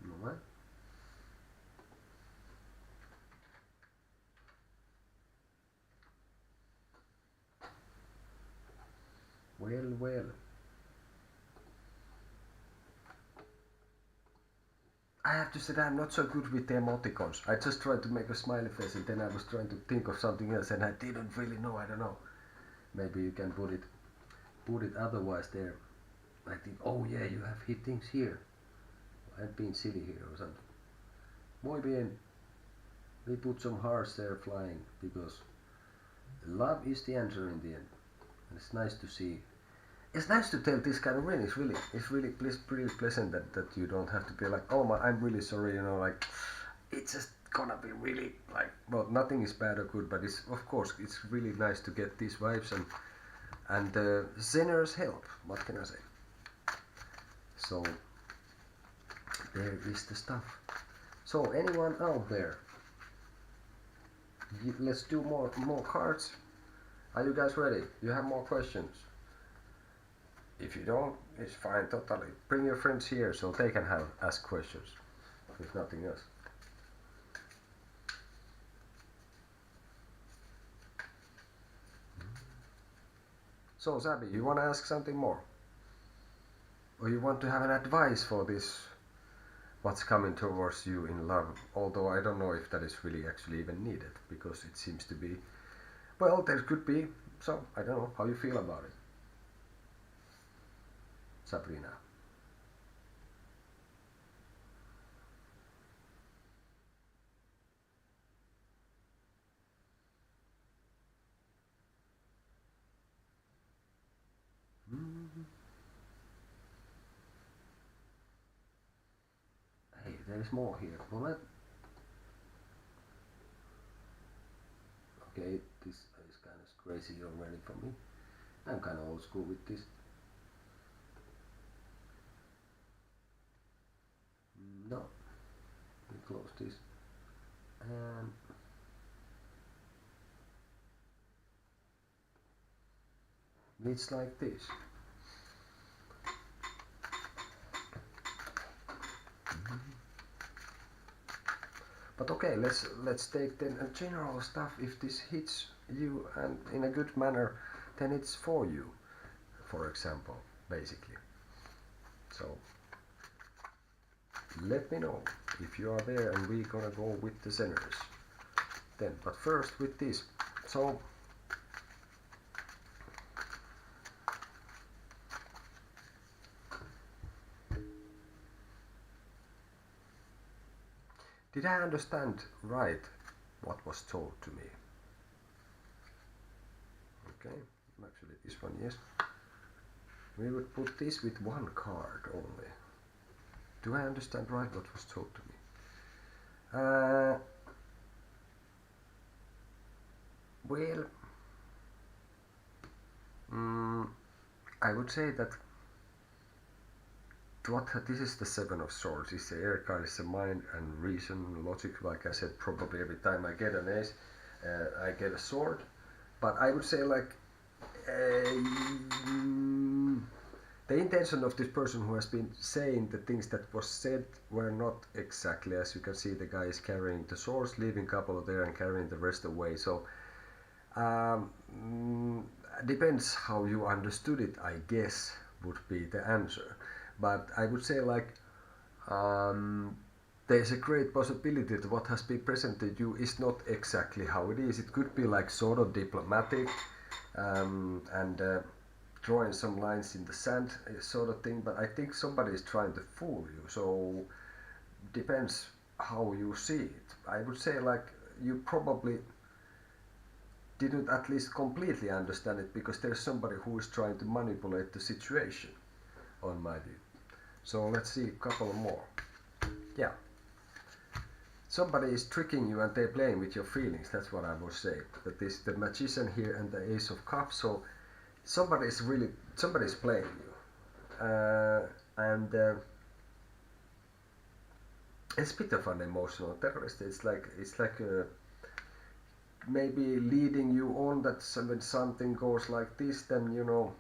A: No, eh? Well. I have to say that I'm not so good with the emoticons. I just tried to make a smiley face and then I was trying to think of something else and I didn't really know, I don't know. Maybe you can put it otherwise there. I think, oh yeah, you have hit things here. I've been silly here or something. Muy bien. We put some hearts there flying because love is the answer in the end. And it's nice to see. It's nice to tell this kind of readings, really. It's really pleasant that you don't have to be like, oh my, I'm really sorry, like, it's just gonna be really like, well, nothing is bad or good, but it's, of course, it's really nice to get these vibes and Zeners help, what can I say? So, there is the stuff. So, anyone out there? Let's do more cards. Are you guys ready? You have more questions? If you don't, it's fine, totally. Bring your friends here so they can ask questions, if nothing else. So, Sabi, you want to ask something more? Or you want to have an advice for this, what's coming towards you in love? Although I don't know if that is really actually even needed, because it seems to be, well, there could be, so I don't know how you feel about it. Sabrina. Hey, there is more here. Moment. Okay, this is kind of crazy already for me. I'm kind of old school with this. No, we close this. And it's like this. But okay, let's take then a general stuff. If this hits you and in a good manner, then it's for you, for example, basically. So let me know if you are there and we're gonna go with the centers. Then, but first with this, So did I understand right what was told to me? Okay, actually this one, yes. We would put this with one card only. Do I understand right what was told to me? Well, I would say that this is the Seven of Swords. It's the air card, it's the mind and reason, logic. Like I said, probably every time I get an ace, I get a sword. But I would say like the intention of this person who has been saying the things that was said were not exactly, as you can see, the guy is carrying the swords, leaving a couple there and carrying the rest away. So depends how you understood it, I guess, would be the answer. But I would say like there's a great possibility that what has been presented to you is not exactly how it is. It could be like sort of diplomatic and drawing some lines in the sand sort of thing, but I think somebody is trying to fool you, so depends how you see it. I would say like you probably didn't at least completely understand it because there's somebody who is trying to manipulate the situation on my view. So let's see a couple more. Yeah. Somebody is tricking you and they're playing with your feelings, that's what I would say. That is the Magician here and the Ace of Cups, so somebody's playing you. And it's a bit of an emotional terrorist. It's like maybe leading you on that when something goes like this, then you know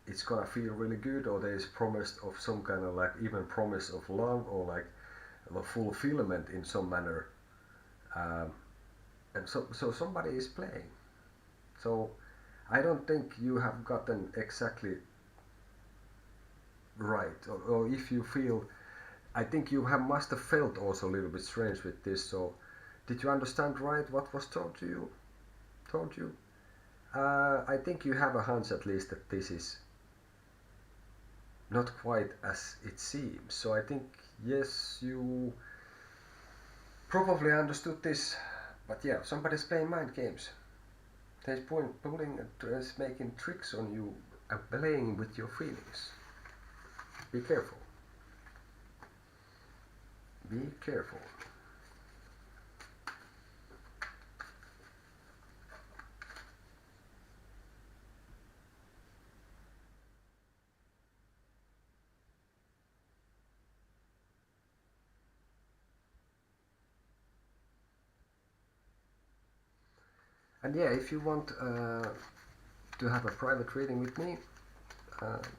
A: it's gonna feel really good, or there is promise of some kind of like even promise of love or like the fulfillment in some manner, and so somebody is playing. So I don't think you have gotten exactly right, or if you feel, I think you must have felt also a little bit strange with this. So did you understand right what was told you? I think you have a hunch at least that this is not quite as it seems. So I think yes, you probably understood this, but yeah, somebody's playing mind games. They're pulling, making tricks on you, playing with your feelings. Be careful. Be careful. And yeah, if you want to have a private reading with me,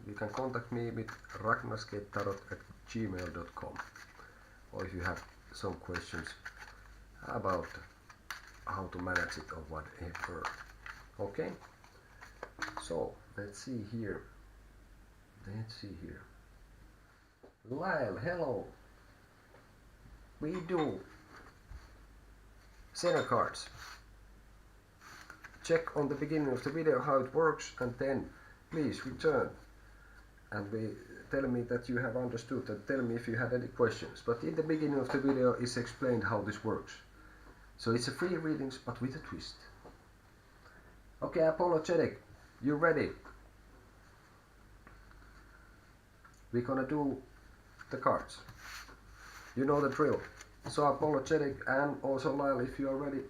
A: you can contact me with ragnarskatetarot@gmail.com, or if you have some questions about how to manage it or whatever. Okay, so let's see here. Lyle, hello. We do center cards. Check on the beginning of the video how it works, and then please return and tell me that you have understood, and tell me if you had any questions. But in the beginning of the video is explained how this works. So it's a free readings but with a twist. Okay, apologetic, you ready? We're gonna do the cards. You know the drill. So apologetic and also Lyle, if you are ready.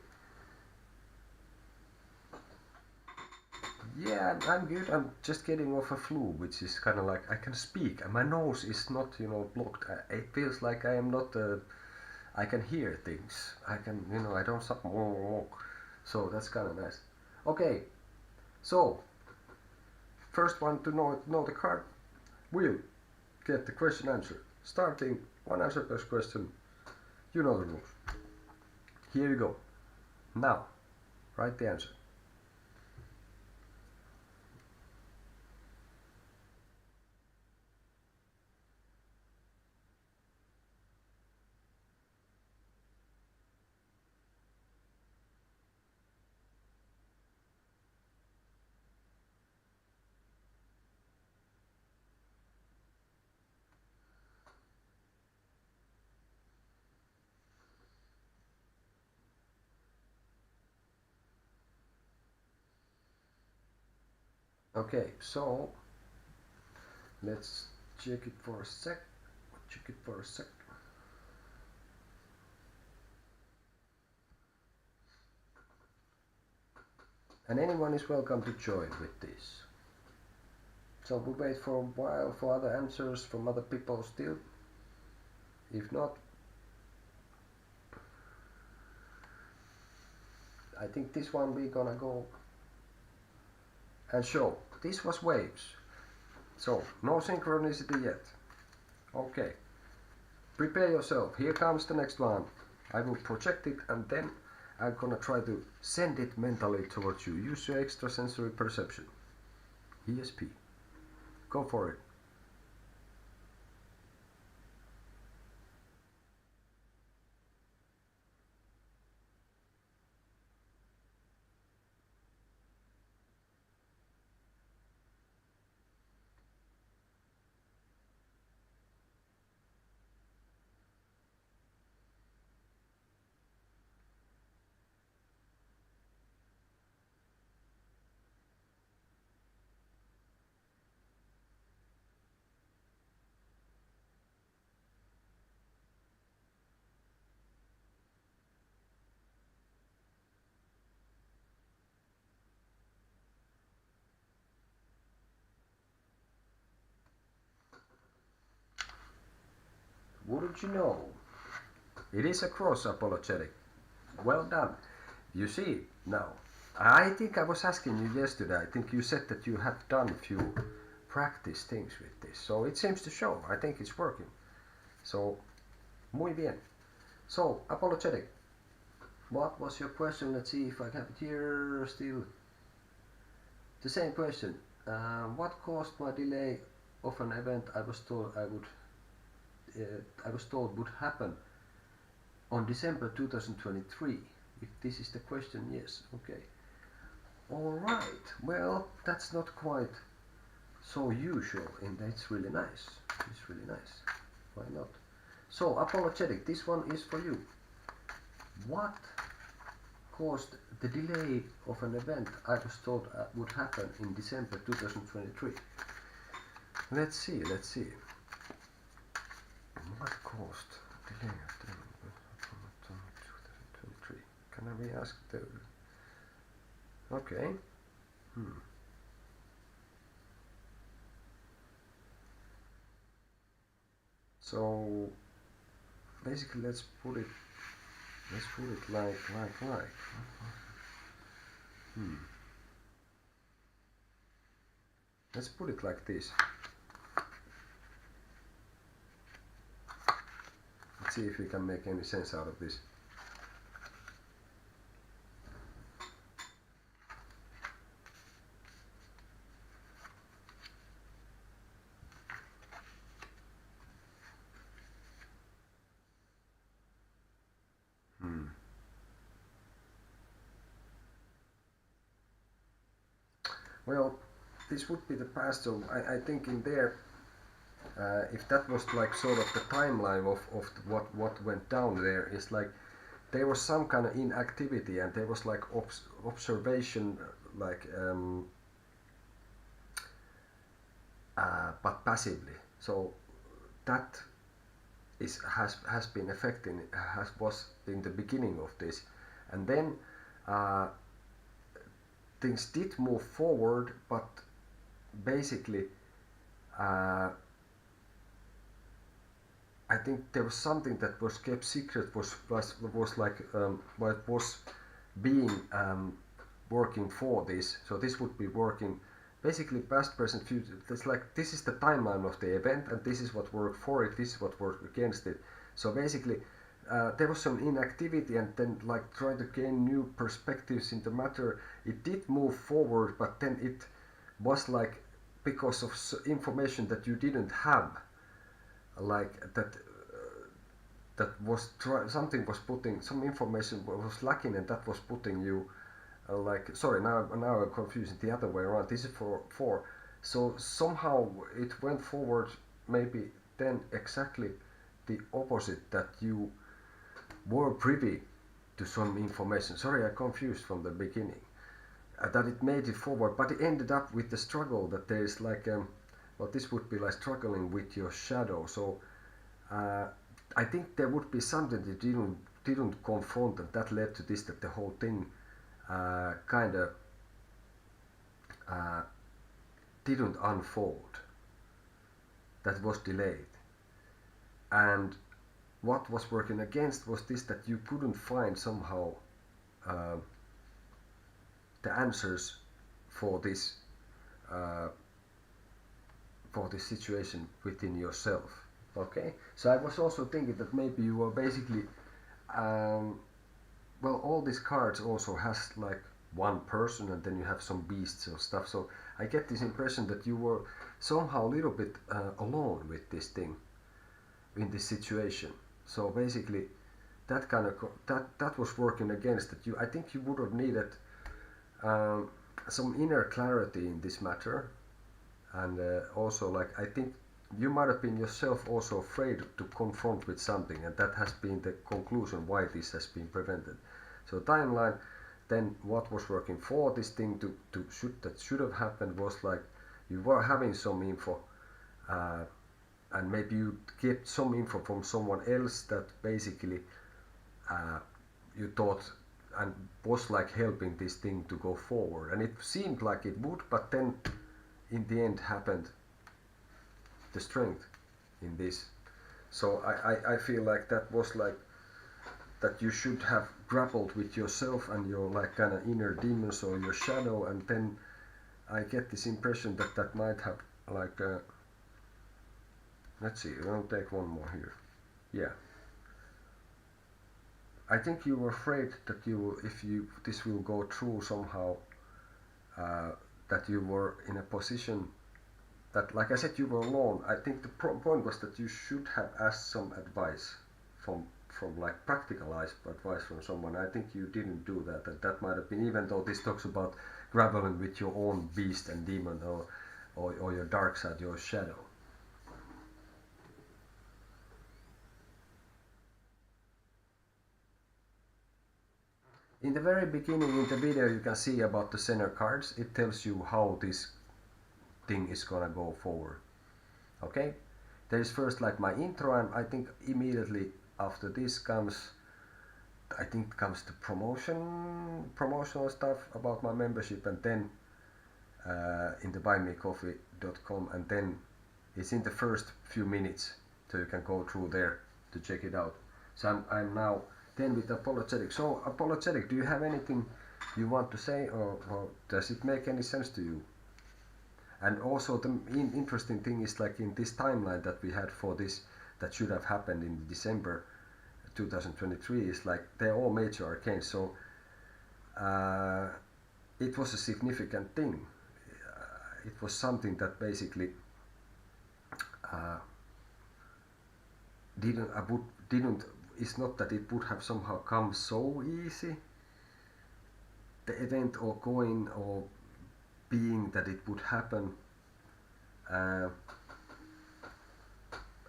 A: Yeah, I'm good. I'm just getting off a flu, which is kind of like I can speak and my nose is not, you know, blocked. It feels like I am not. I can hear things. I can, you know, I don't stop. So that's kind of nice. Okay, so first one to know the card will get the question answered. Starting one answer per question. You know the rules. Here you go. Now, write the answer. Okay, so let's check it for a sec. And anyone is welcome to join with this. So we wait for a while for other answers from other people still. If not, I think this one we're gonna go and show. This was waves. So no synchronicity yet. Okay. Prepare yourself. Here comes the next one. I will project it and then I'm gonna try to send it mentally towards you. Use your extrasensory perception. ESP. Go for it. Wouldn't you know? It is a cross apologetic. Well done. You see now. I think I was asking you yesterday. I think you said that you had done a few practice things with this. So it seems to show. I think it's working. So, muy bien. So, apologetic. What was your question? Let's see if I have it here still. The same question. What caused my delay of an event I was told would happen on December 2023? If this is the question, yes. Okay. All right. Well, that's not quite so usual, and that's really nice. It's really nice. Why not? So, apologetic. This one is for you. What caused the delay of an event I was told would happen in December 2023? Let's see. What caused delay of the event 2023? Can I re-ask the... Okay. So basically let's put it like let's put it like this. Let's see if we can make any sense out of this. Well, this would be the past, so I think in there, if that was like sort of the timeline of what went down there, is like there was some kind of inactivity and there was like observation, like but passively. So that has been affecting, was in the beginning of this, and then things did move forward, but basically I think there was something that was kept secret, was like what was being working for this. So this would be working basically past, present, future. It's like this is the timeline of the event, and this is what worked for it, this is what worked against it. So basically there was some inactivity, and then like trying to gain new perspectives in the matter. It did move forward, but then it was like because of information that you didn't have, like that was something was putting, some information was lacking, and that was putting you like, sorry, now I'm confusing the other way around. This is for so somehow it went forward, maybe then exactly the opposite, that you were privy to some information. Sorry, I confused from the beginning. that it made it forward, but it ended up with the struggle that there is like well, this would be like struggling with your shadow. So I think there would be something that didn't confront, and that led to this, that the whole thing kind of didn't unfold, that was delayed. And what was working against was this, that you couldn't find somehow the answers for this situation within yourself. Okay, so I was also thinking that maybe you were basically well, all these cards also has like one person, and then you have some beasts and stuff, so I get this impression that you were somehow a little bit alone with this thing, in this situation. So basically that kind of that was working against that. I think you would have needed some inner clarity in this matter, and also like I think you might have been yourself also afraid to confront with something, and that has been the conclusion why this has been prevented. So timeline, then what was working for this thing that should have happened was like you were having some info, and maybe you get some info from someone else that basically you thought and was like helping this thing to go forward, and it seemed like it would, but then in the end happened the strength in this. So I feel like that was like that you should have grappled with yourself and your like kind of inner demons or your shadow, and then I get this impression that that might have like let's see, I'll take one more here. Yeah, I think you were afraid that if this will go through somehow, that you were in a position that, like I said, you were alone. I think the point was that you should have asked some advice from like practical advice from someone. I think you didn't do that, and that might have been, even though this talks about grappling with your own beast and demon, or your dark side, your shadow. In the very beginning in the video you can see about the center cards. It tells you how this thing is gonna go forward. Okay, there is first like my intro, and I think immediately after this comes, I think comes the promotional stuff about my membership, and then in the buymecoffee.com, and then it's in the first few minutes, so you can go through there to check it out. So I'm now then with apologetic. So apologetic, do you have anything you want to say, or does it make any sense to you? And also the interesting thing is, like in this timeline that we had for this, that should have happened in December 2023, is like they're all major arcanes, so it was a significant thing. It was something that basically didn't. It's not that it would have somehow come so easy, the event, or going, or being that it would happen, and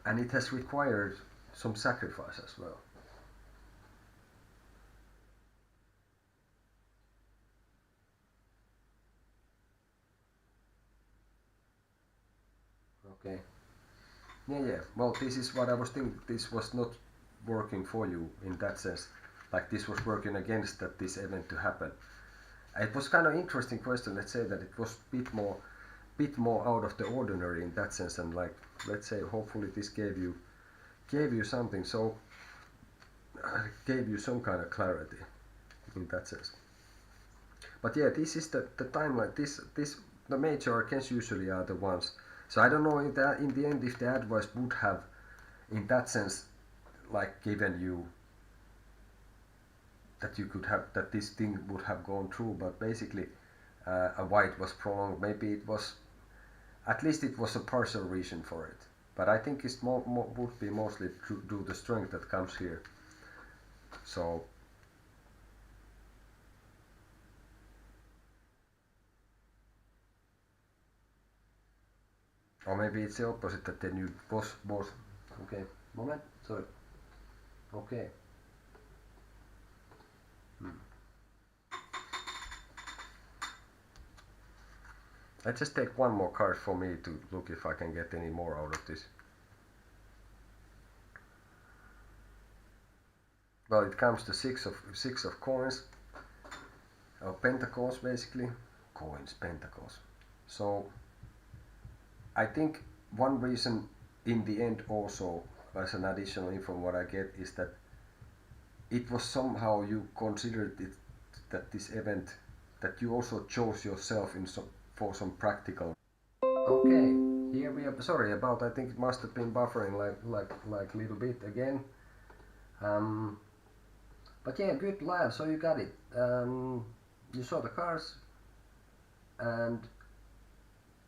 A: it has required some sacrifice as well. Okay. Yeah. Well, this is what I was thinking. This was not working for you in that sense. Like this was working against that this event to happen. It was kind of interesting question. Let's say that it was bit more out of the ordinary in that sense, and like, let's say, hopefully this gave you something. So gave you some kind of clarity in that sense. But yeah, this is the timeline. This the major arcanes usually are the ones. So I don't know if that in the end, if the advice would have, in that sense, like given you that you could have, that this thing would have gone through. But basically, why it was prolonged, maybe it was, at least it was a partial reason for it. But I think it's would be mostly to do the strength that comes here. So or maybe it's the opposite, that then you both okay, moment, sorry, okay. I just take one more card for me to look if I can get any more out of this. Well, it comes to six of coins, or pentacles basically, coins, pentacles. So I think one reason in the end also, as an additional info what I get, is that it was somehow you considered it that this event, that you also chose yourself in for some practical. Okay, here we are. Sorry about. I think it must have been buffering like little bit again. But yeah, good lad. So you got it. You saw the cards, and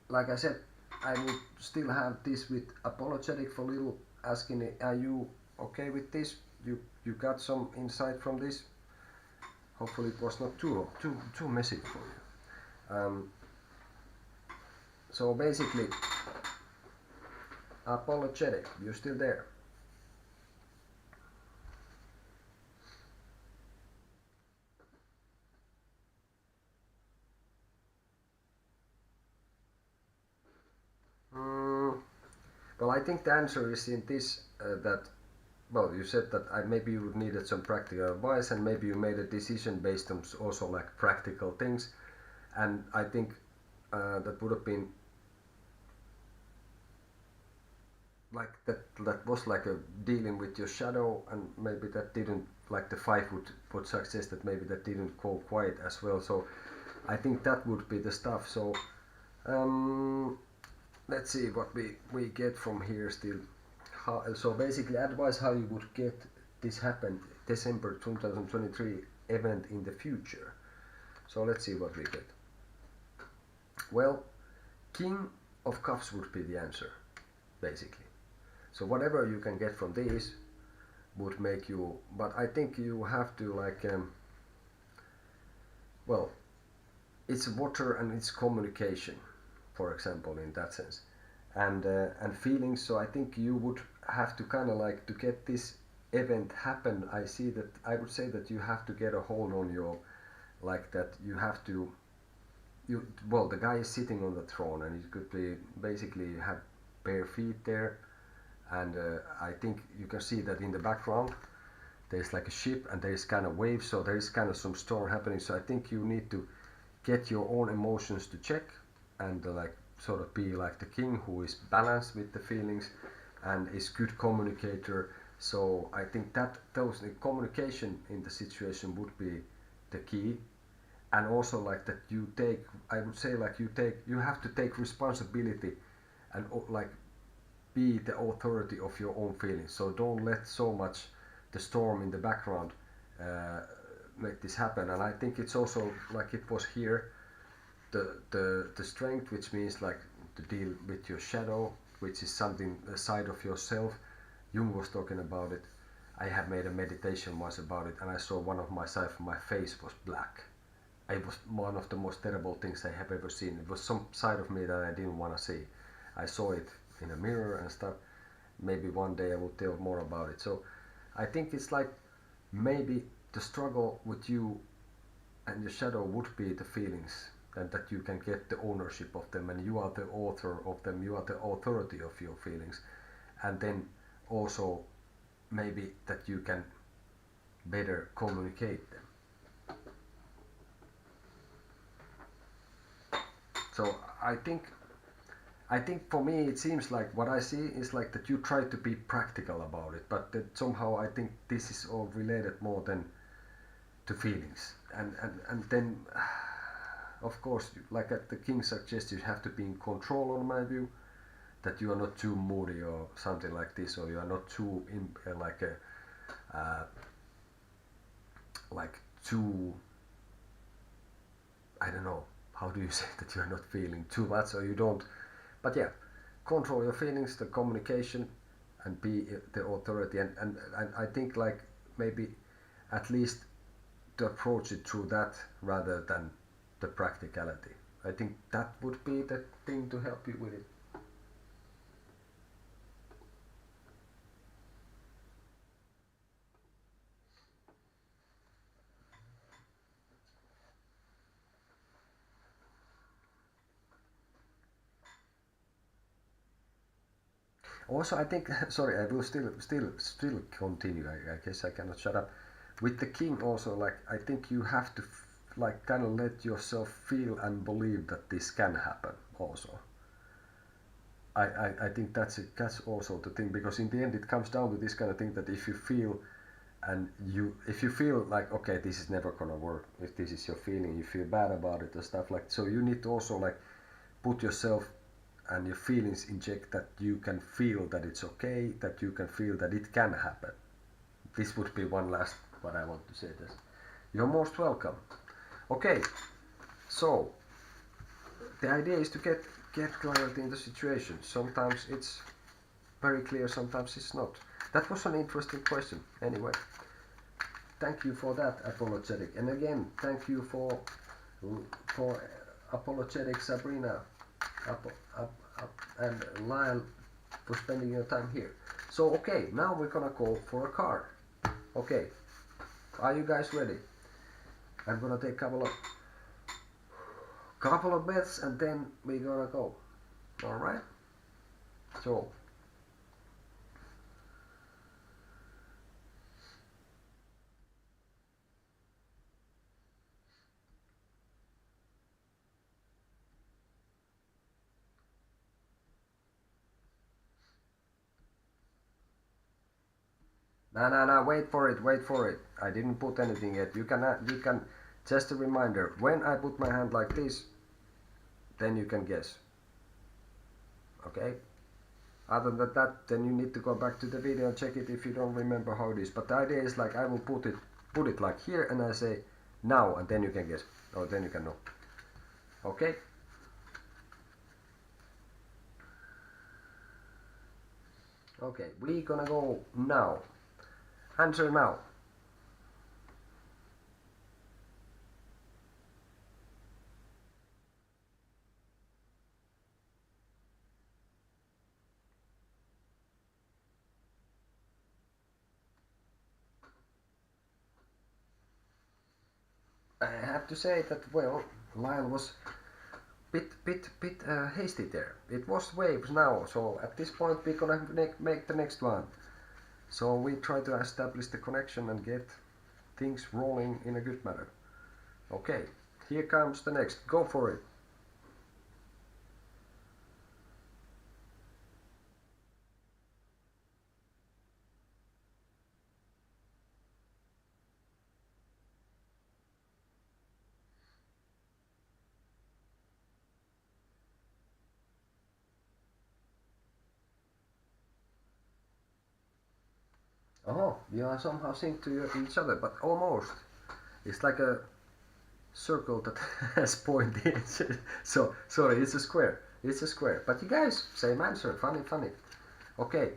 A: like I said, I would still have this with apologetic for little asking. Are you okay with this? You got some insight from this? Hopefully it was not too messy for you. So basically, apologetic. You're still there. Well, I think the answer is in this that, well, you said that maybe you needed some practical advice, and maybe you made a decision based on also like practical things, and I think that would have been like that was like a dealing with your shadow, and maybe that didn't, like the 5 would suggest that maybe that didn't go quite as well. So I think that would be the stuff. So let's see what we get from here still. So basically advice how you would get this happened December 2023 event in the future. So let's see what we get. Well, King of Cups would be the answer basically. So whatever you can get from these would make you, but I think you have to like well, it's water and it's communication, for example, in that sense, and feelings. So I think you would have to kind of like, to get this event happen, I see that I would say that you have to get a hold on your, like that you have to, well, the guy is sitting on the throne, and it could be basically you have bare feet there, and I think you can see that in the background there's like a ship and there's kind of waves, so there is kind of some storm happening. So I think you need to get your own emotions to check, and like sort of be like the king who is balanced with the feelings and is good communicator. So I think that the communication in the situation would be the key, and also like that you take, I would say like you have to take responsibility and like be the authority of your own feelings. So don't let so much the storm in the background make this happen. And I think it's also like it was here, the strength, which means like to deal with your shadow, which is something, a side of yourself. Jung was talking about it. I have made a meditation once about it, and I saw one of my side of my face was black. It was one of the most terrible things I have ever seen. It was some side of me that I didn't want to see. I saw it in a mirror and stuff. Maybe one day I will tell more about it. So I think it's like maybe the struggle with you and your shadow would be the feelings, and that you can get the ownership of them, and you are the author of them, you are the authority of your feelings, and then also maybe that you can better communicate them. So I think for me it seems like what I see is like that you try to be practical about it, but that somehow I think this is all related more than to feelings, and then of course, like the king suggests, you have to be in control, on my view, that you are not too moody or something like this, or you are not too like too, I don't know, how do you say that you are not feeling too much, or you don't, but yeah, control your feelings, the communication, and be the authority, and I think like maybe at least to approach it through that rather than the practicality. I think that would be the thing to help you with it. Also, I think, sorry, I will still continue. I guess I cannot shut up. With the king also, like, I think you have to like kind of let yourself feel and believe that this can happen also. I think that's also the thing, because in the end it comes down to this kind of thing, that if you feel and if you feel like, okay, this is never gonna work, if this is your feeling, you feel bad about it and stuff like, so you need to also like put yourself and your feelings in check, that you can feel that it's okay, that you can feel that it can happen. This would be one last what I want to say. This, you're most welcome. Okay, so the idea is to get clarity in the situation. Sometimes it's very clear, sometimes it's not. That was an interesting question. Anyway, thank you for that, apologetic. And again, thank you for apologetic Sabrina and Lyle for spending your time here. So okay, now we're gonna go for a card. Okay, are you guys ready? I'm gonna take a couple of bets and then we're gonna go. All right. So. No, wait for it. I didn't put anything yet. You can, just a reminder, when I put my hand like this, then you can guess. Okay? Other than that, then you need to go back to the video and check it if you don't remember how it is. But the idea is like I will put it like here and I say now, and then you can guess. Or then you can know. Okay? Okay, we're gonna go now. Answer now. I have to say that, well, Lyle was bit hasty there. It was waves now, so at this point we're gonna make the next one. So we try to establish the connection and get things rolling in a good manner. Okay, here comes the next. Go for it. Oh, you are somehow synced to each other, but almost. It's like a circle that has points. So, sorry, it's a square. It's a square. But you guys, same answer. Funny. Okay.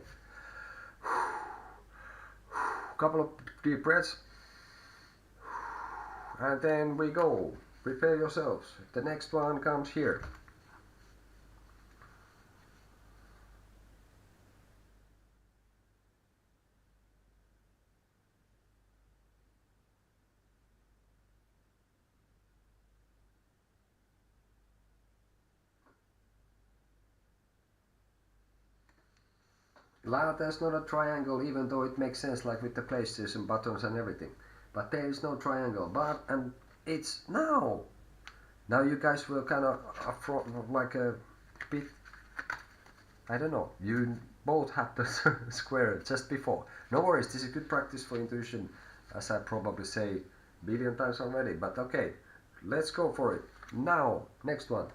A: Couple of deep breaths. And then we go. Prepare yourselves. The next one comes here. There's not a triangle, even though it makes sense, like with the PlayStation buttons and everything. But there is no triangle. And it's now. Now you guys will kind of like a bit. I don't know. You both had the square just before. No worries. This is good practice for intuition, as I probably say a billion times already. But okay, let's go for it. Now, next one.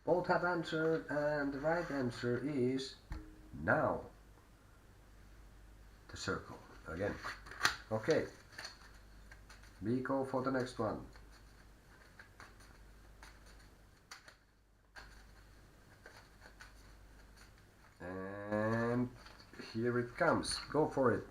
A: Both have answered, and the right answer is now. The circle again. Okay, we go for the next one. here it comes. Go for it.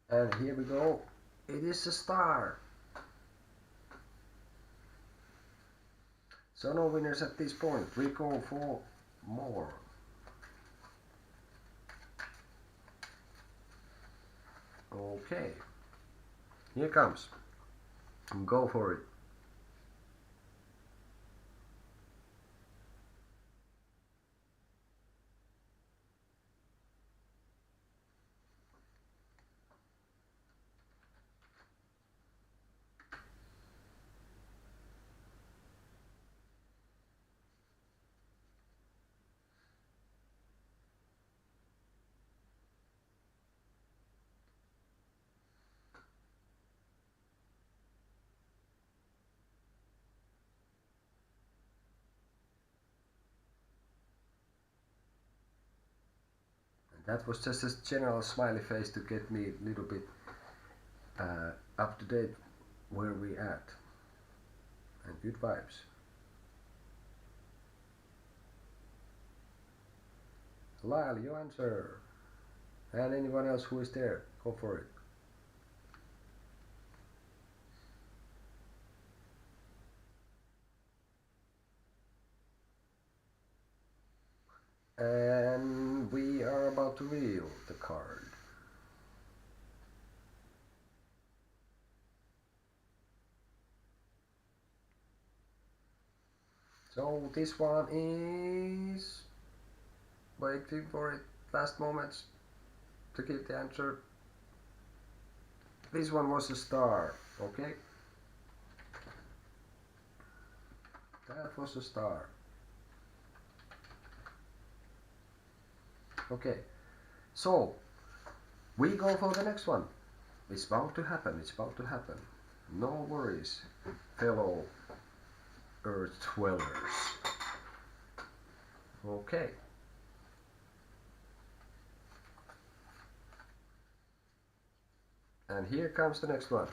A: And here we go. It is a star. So no winners at this point. We go for more. Okay. Here comes. Go for it. That was just a general smiley face to get me a little bit up to date where we at. And good vibes. Lyle, you answer. And anyone else who is there, go for it. And we are about to reveal the card. So this one is waiting for it last moments to give the answer. This one was a star, okay? That was a star. Okay, so we go for the next one. It's about to happen, it's about to happen. No worries, fellow Earth dwellers. Okay. And here comes the next one.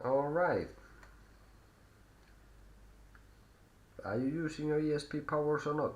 A: All right. Are you using your ESP powers or not?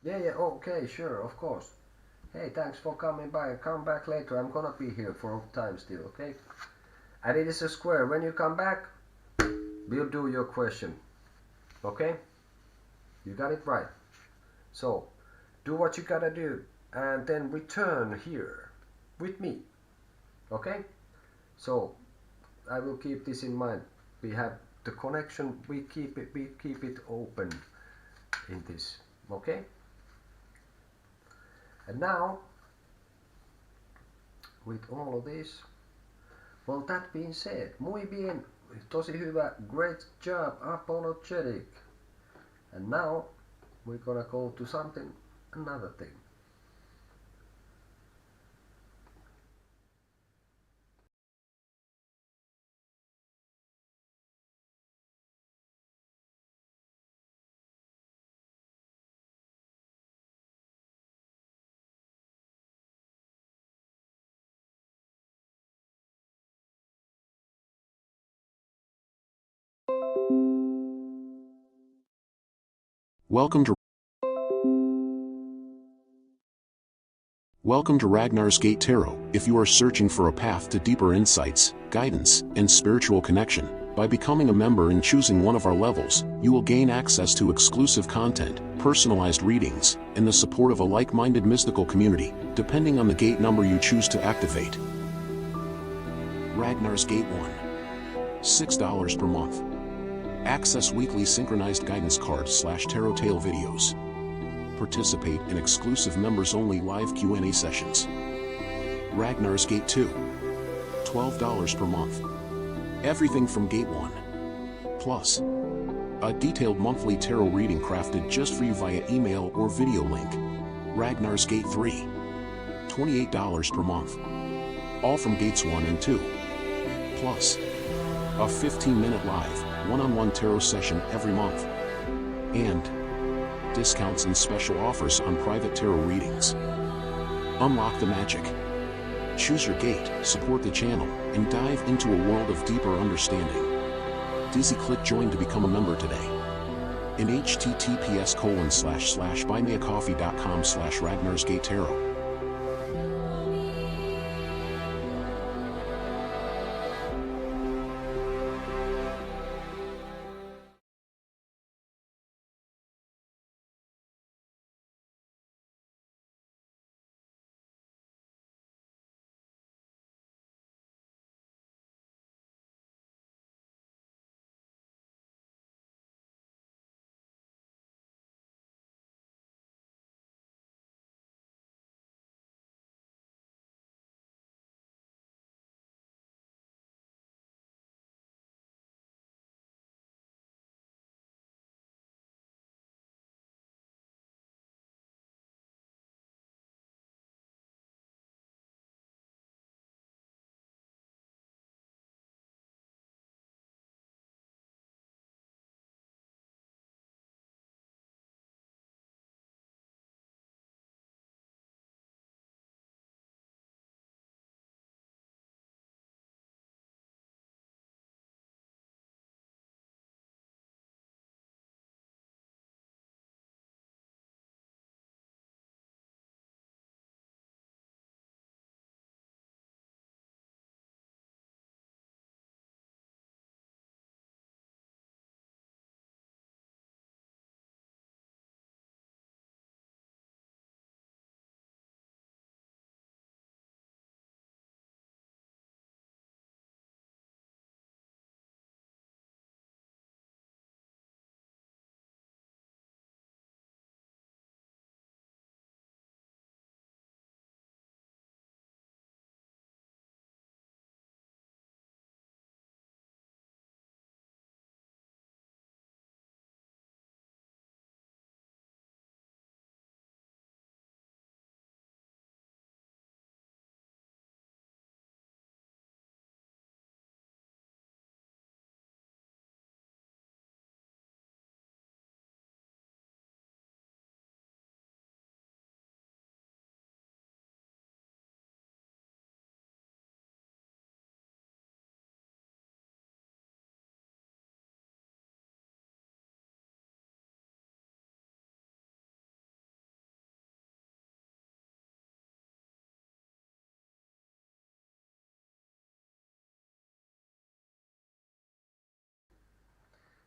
A: Yeah, okay, sure, of course. Hey, thanks for coming by. Come back later. I'm gonna be here for a time still, okay? And it is a square. When you come back, we'll do your question. Okay? You got it right. So, do what you gotta do and then return here with me. Okay? So I will keep this in mind. We have the connection, we keep it open in this, okay? And now, with all of this, well, that being said, muy bien, tosi hyvä, great job, apologetic. And now we're gonna go to something, another thing.
B: Welcome to Ragnar's Gate Tarot. If you are searching for a path to deeper insights, guidance, and spiritual connection, by becoming a member and choosing one of our levels, you will gain access to exclusive content, personalized readings, and the support of a like-minded mystical community, depending on the gate number you choose to activate. Ragnar's Gate 1. $6 per month. Access weekly synchronized guidance cards / tarot tale videos. Participate in exclusive members-only live Q&A sessions. Ragnar's Gate 2. $12 per month. Everything from Gate 1. Plus, a detailed monthly tarot reading crafted just for you via email or video link. Ragnar's Gate 3. $28 per month. All from Gates 1 and 2. Plus, a 15-minute live, one-on-one tarot session every month. And discounts and special offers on private tarot readings. Unlock the magic. Choose your gate, support the channel, and dive into a world of deeper understanding. Click join to become a member today. In https://buymeacoffee.com/RagnarsGateTarot.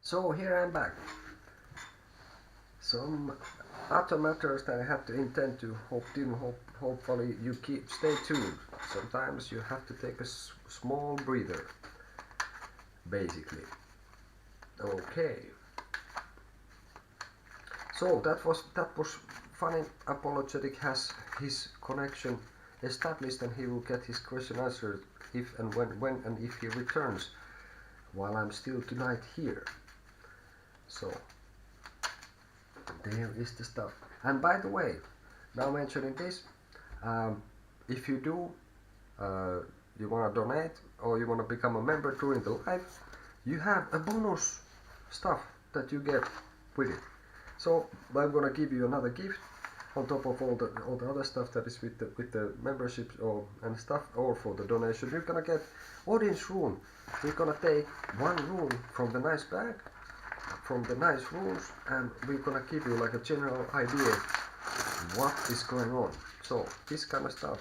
A: So here I'm back. Some other matters that I have to intend to hopefully you stay tuned. sometimes you have to take a small breather, basically. Okay. So that was funny. Apologetic has his connection established, and he will get his question answered if and when and if he returns while I'm still tonight here. So there is the stuff. And by the way, now mentioning this, if you do you want to donate or you want to become a member during the live, you have a bonus stuff that you get with it. So I'm gonna give you another gift on top of all the other stuff that is with the membership and stuff, or for the donation. You're gonna get audience room. We're gonna take one room from the nice bag, from the nice rooms, and we're gonna give you like a general idea what is going on. So this kind of stuff,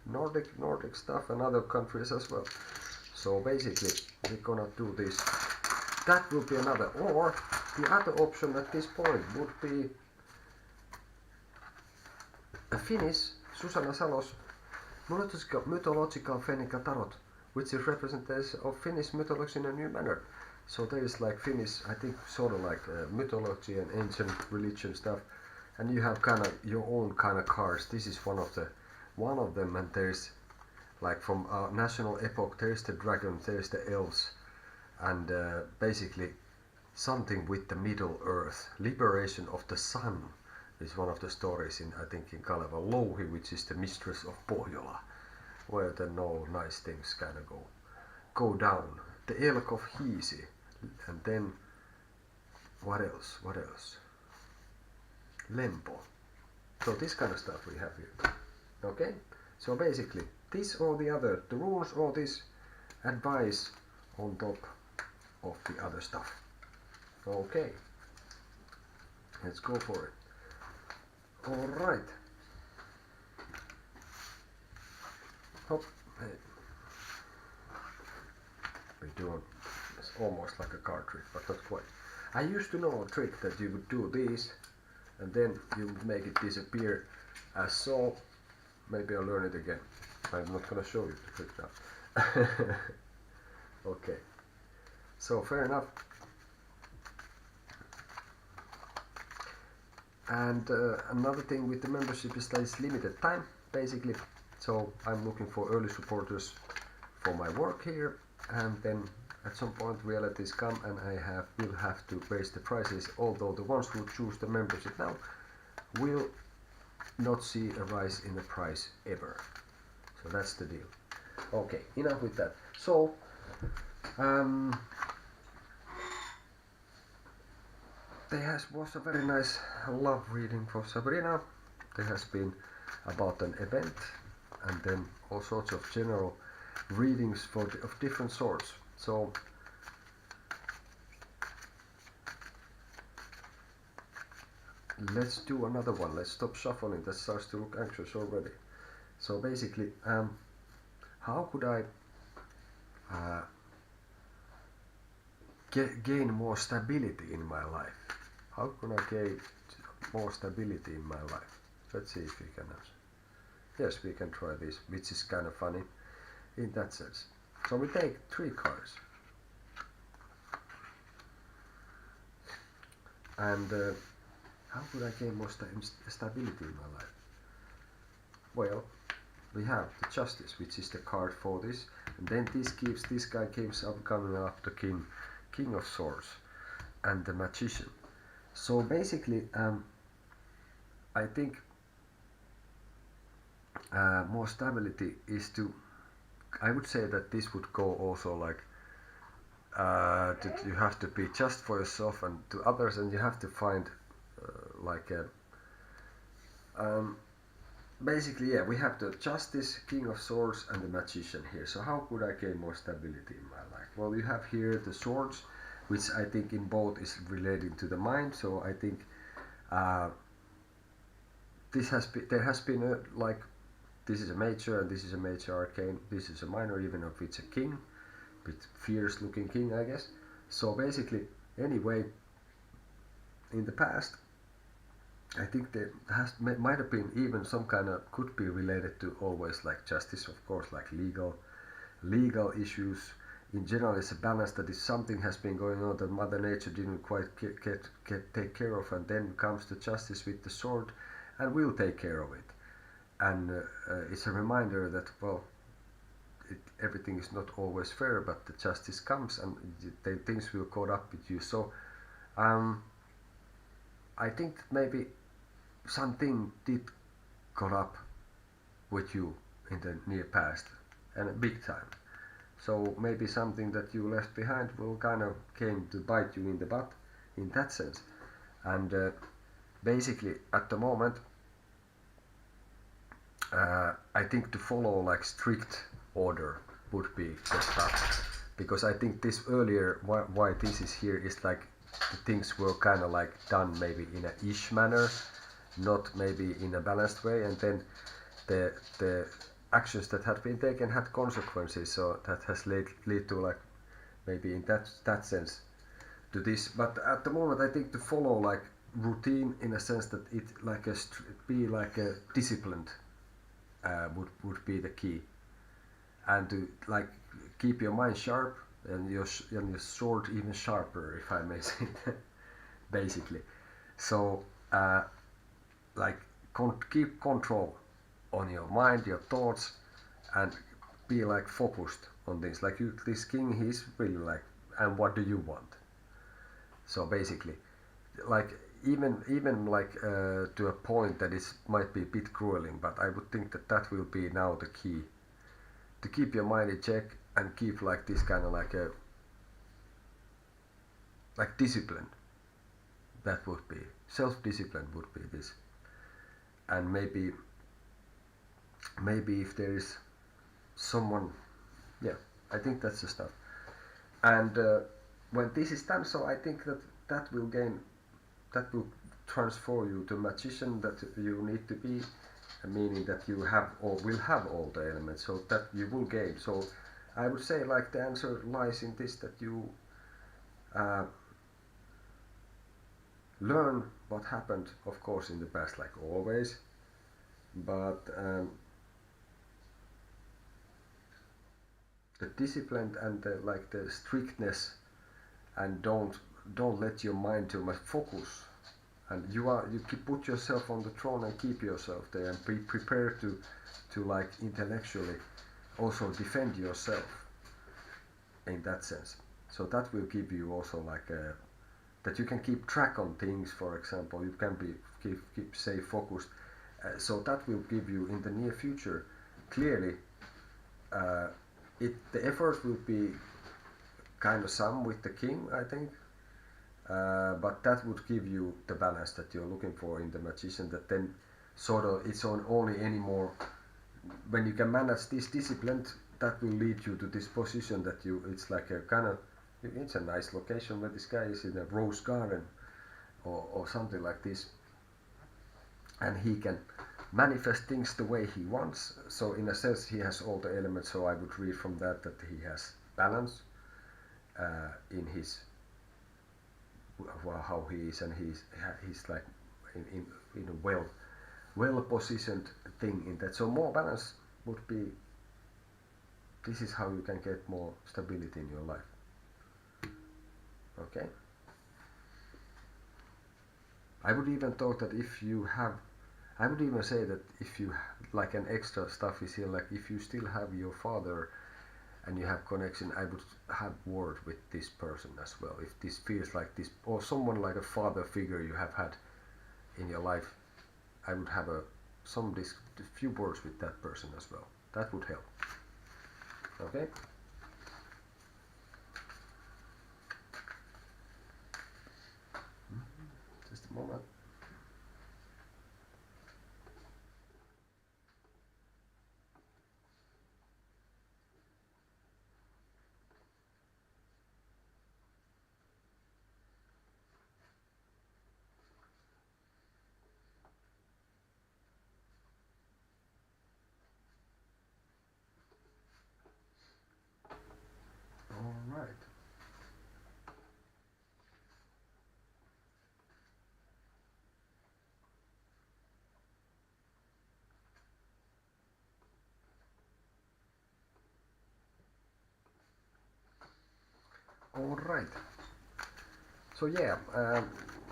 A: Nordic stuff, and other countries as well. So basically we're gonna do this. That will be another, or the other option at this point would be a Finnish Susanna Salo's mythological Fennica Tarot, which is representation of Finnish mythology in a new manner. So there is like Finnish, I think, sort of like mythology and ancient religion stuff, and you have kind of your own kind of cards. This is one of them, and there's like from national epoch. There's the dragon, there's the elves, and basically something with the Middle Earth. Liberation of the sun is one of the stories in, I think, in Kaleva. Louhi, which is the mistress of Pohjola, where then all nice things kind of go down. The Elk of Hiisi, and then what else? Lempo. So this kind of stuff we have here. Okay? So basically, this or the other, the rules or this advice on top of the other stuff. Okay, let's go for it. All right. Hop. Hey. We're doing it's almost like a card trick, but not quite. I used to know a trick that you would do this, and then you would make it disappear as so. Maybe I'll learn it again. I'm not gonna show you the trick now. Okay. So fair enough. And another thing with the membership is that it's limited time, basically. So I'm looking for early supporters for my work here, and then at some point realities come, and I will have to raise the prices. Although the ones who choose the membership now will not see a rise in the price ever. So that's the deal. Okay, enough with that. So there was a very nice love reading for Sabrina. There has been about an event, and then all sorts of general readings of different sorts. So let's do another one. Let's stop shuffling. That starts to look anxious already. So basically, how could I gain more stability in my life? How can I gain more stability in my life? Let's see if we can answer. Yes, we can try this, which is kind of funny in that sense. So we take 3 cards. And how could I gain more stability in my life? Well, we have the Justice, which is the card for this. And then this guy coming up the King of Swords, and the Magician. So basically, I think more stability is to, I would say that this would go also like that you have to be just for yourself and to others, and you have to find like a basically, yeah, we have the Justice, King of Swords, and the Magician here. So how could I gain more stability in my life? Well, you have here the Swords, which I think in both is related to the mind. So I think there has been a, like, this is a major and this is a major arcane. This is a minor, even if it's a king, bit fierce looking king, I guess. So basically, anyway, in the past, I think there might have been even some kind of could be related to always like justice, of course, like legal issues. In general, it's a balance that if something has been going on that Mother Nature didn't quite take care of, and then comes the justice with the sword, and will take care of it. And it's a reminder that well, everything is not always fair, but the justice comes, and things will caught up with you. So um, I think that maybe something did caught up with you in the near past, and big time. So maybe something that you left behind will kind of came to bite you in the butt in that sense. And basically at the moment I think to follow like strict order would be the stuff, because I think this earlier why this is here is like the things were kind of like done maybe in a ish manner, not maybe in a balanced way, and then the actions that had been taken had consequences, so that has lead to like maybe in that sense to this. But at the moment I think to follow like routine in a sense that it like be like a disciplined would be the key, and to like keep your mind sharp and your sword even sharper, if I may say that, basically. So like keep control on your mind, your thoughts, and be like focused on this. Like this king, he's really like, and what do you want? So basically, like even like to a point that is might be a bit grueling, but I would think that that will be now the key to keep your mind in check and keep like this kind of like a like discipline. That would be self-discipline would be this, and maybe if there is someone, yeah, I think that's the stuff. And when this is done, so I think that that will transform you to a magician that you need to be, meaning that you have or will have all the elements, so that you will gain. So I would say like the answer lies in this, that you uh, learn what happened, of course, in the past, like always, but the discipline and the, like the strictness, and don't let your mind too much focus, and you put yourself on the throne and keep yourself there and be prepared to like intellectually also defend yourself in that sense. So that will give you also like that you can keep track on things. For example, you can be keep say focused. So that will give you in the near future clearly. Uh, the effort will be kind of some with the king, I think, but that would give you the balance that you're looking for in the magician. That then sort of it's on only anymore when you can manage this discipline, that will lead you to this position that you it's like a kind of it's a nice location where this guy is in a rose garden or something like this, and he can manifest things the way he wants. So in a sense he has all the elements, so I would read from that that he has balance in his how he is, and he's like in a well positioned thing in that. So more balance would be, this is how you can get more stability in your life. Okay, I would even thought that if you have, I would even say that if you like an extra stuff is here, like if you still have your father and you have connection, I would have word with this person as well. If this feels like this, or someone like a father figure you have had in your life, I would have a few words with that person as well. That would help. Okay. Just a moment. All right. So yeah,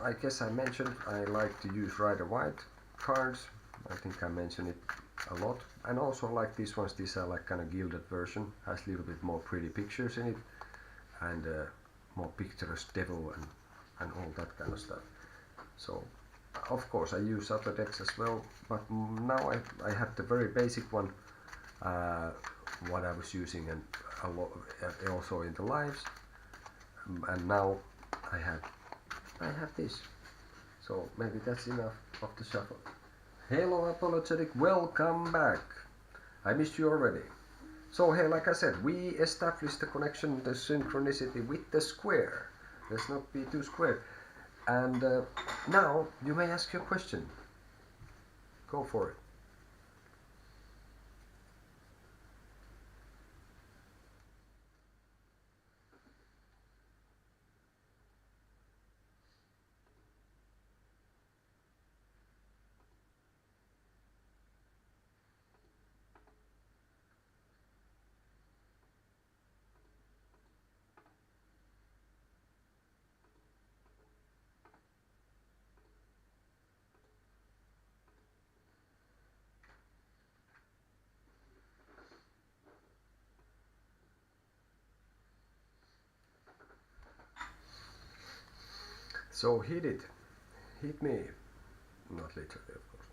A: I guess I mentioned I like to use Rider White cards. I think I mentioned it a lot. And also like these ones, these are like kind of gilded version. Has a little bit more pretty pictures in it. And more picturesque devil and all that kind of stuff. So of course I use other decks as well. But now I have the very basic one. What I was using and a lot also in the lives. And now I have this. So maybe that's enough of the shuffle. Hello Apologetic, welcome back. I missed you already. So hey, like I said, we established the connection, the synchronicity with the square. Let's not be too square. And now you may ask your question. Go for it. So hit it. Hit me. Not literally, of course.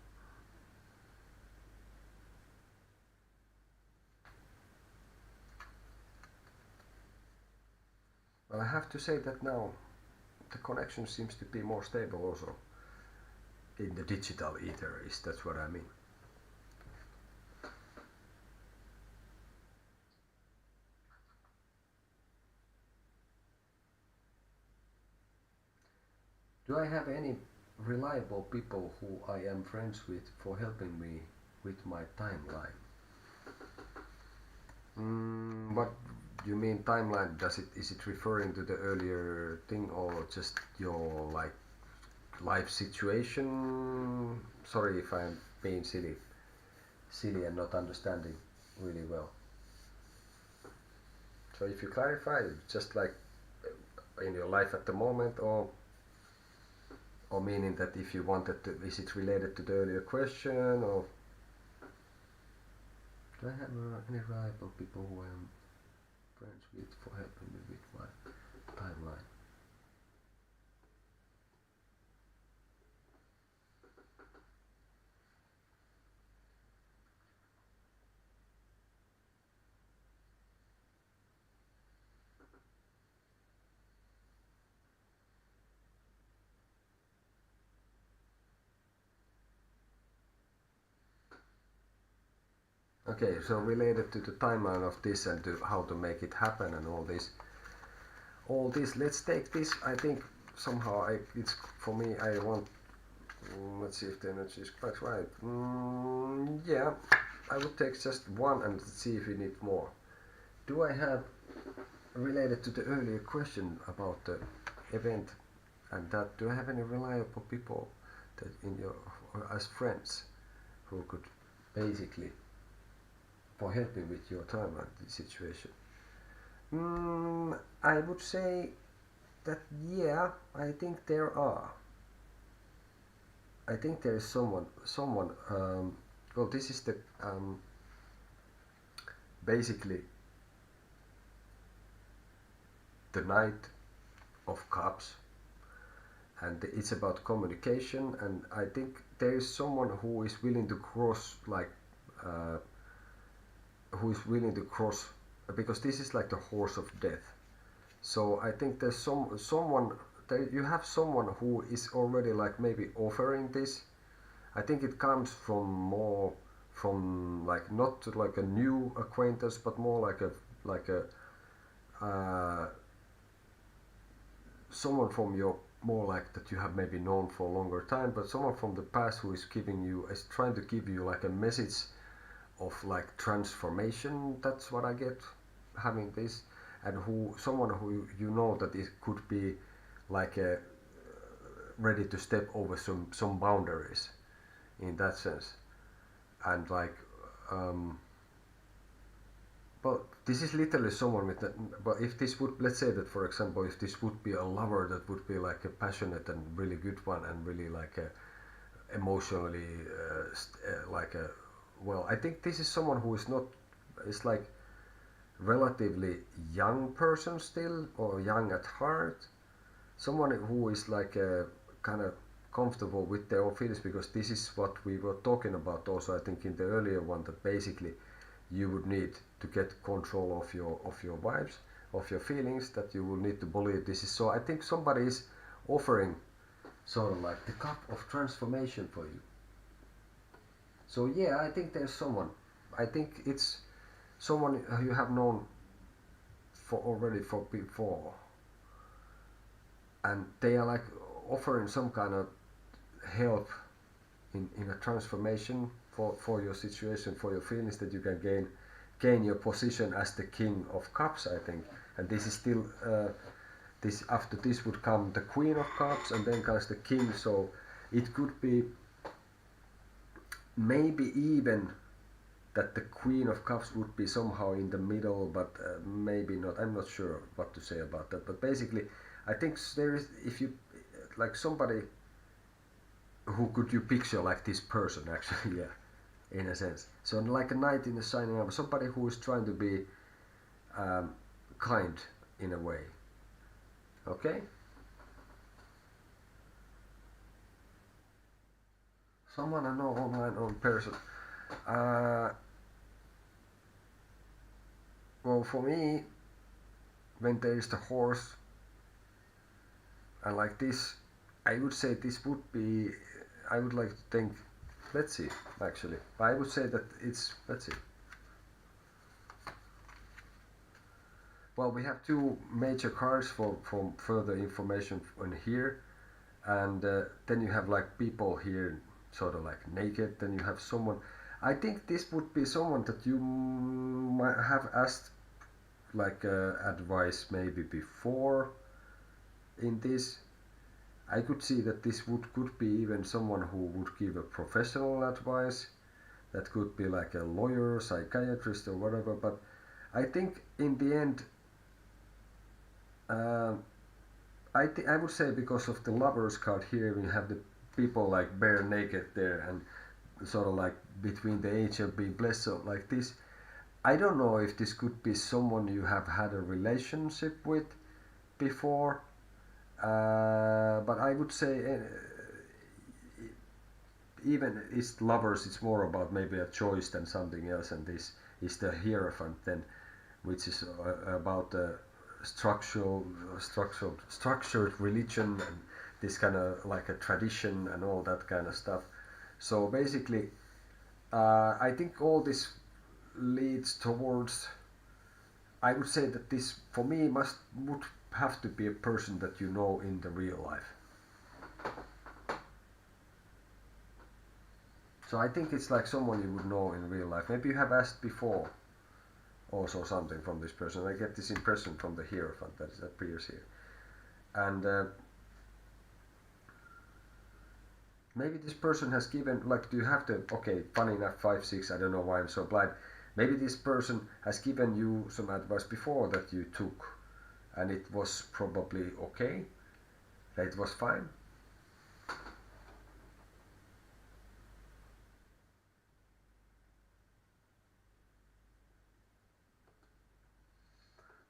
A: Well, I have to say that now the connection seems to be more stable also in the digital ether. That's what I mean. Do I have any reliable people who I am friends with for helping me with my timeline? What do you mean timeline? Is it referring to the earlier thing or just your like life situation? Sorry if I'm being silly and not understanding really well. So if you clarify, just like in your life at the moment, or meaning that if you wanted to, is it related to the earlier question, or do I have any reliable people who I'm friends with for helping me with my timeline? Okay, so related to the timeline of this and to how to make it happen and all this, let's take this. I think somehow it's for me. I want. Let's see if the energy is quite right. Yeah, I would take just one and see if we need more. Do I have related to the earlier question about the event and that? Do I have any reliable people that in your as friends who could basically for helping with your timeline situation? I would say that yeah, I think there are. I think there is someone. Well, this is the basically the Knight of Cups, and it's about communication. And I think there is someone who is willing to cross, like, who is willing to cross, because this is like the horse of death. So I think there's someone. You have someone who is already like maybe offering this. I think it comes from like not like a new acquaintance, but more like a someone from your more like that you have maybe known for a longer time, but someone from the past who is trying to give you like a message of like transformation. That's what I get having this, and someone who you know that it could be like ready to step over some boundaries in that sense, and like Well, this is literally someone with that. But if this would, let's say that, for example, if this would be a lover that would be like a passionate and really good one and really like a emotionally like a, well, I think this is someone who is not, is like relatively young person still, or young at heart, someone who is like a kind of comfortable with their own feelings, because this is what we were talking about also, I think, in the earlier one, that basically you would need to get control of your vibes, of your feelings, that you will need to believe this is so. I think somebody is offering sort of like the cup of transformation for you. So yeah, I think there's someone. I think it's someone you have known for already for before, and they are like offering some kind of help in a transformation for your situation, for your feelings, that you can gain your position as the King of Cups, I think. And this is still this, after this would come the Queen of Cups, and then comes the King. So it could be maybe even that the Queen of Cups would be somehow in the middle, but maybe not. I'm not sure what to say about that. But basically, I think there is, if you like somebody who could you picture like this person actually, yeah, in a sense. So like a knight in a shining armor, somebody who is trying to be kind in a way. Okay. Someone I know online on person. Well, for me, when there is the horse and like this, I would say this would be, I would like to think, let's see, actually, I would say that it's, let's see. Well, we have two major cards for further information in here, and then you have like people here sort of like naked, then you have someone, I think this would be someone that you might have asked like advice maybe before in this. I could see that this could be even someone who would give a professional advice, that could be like a lawyer, psychiatrist or whatever, but I think in the end I would say, because of the lovers card here, we have the people like bare naked there and sort of like between the age of being blessed, so like this. I don't know if this could be someone you have had a relationship with before, but I would say even it's lovers, it's more about maybe a choice than something else, and this is the Hierophant then, which is about structured religion and this kind of like a tradition and all that kind of stuff. So basically, I think all this leads towards. I would say that this, for me, would have to be a person that you know in the real life. So I think it's like someone you would know in real life. Maybe you have asked before also something from this person. I get this impression from the Hierophant that appears here. And maybe this person has given, like, do you have to, okay, funny enough, 5, 6, I don't know why I'm so blind. Maybe this person has given you some advice before that you took, and it was probably okay, that it was fine.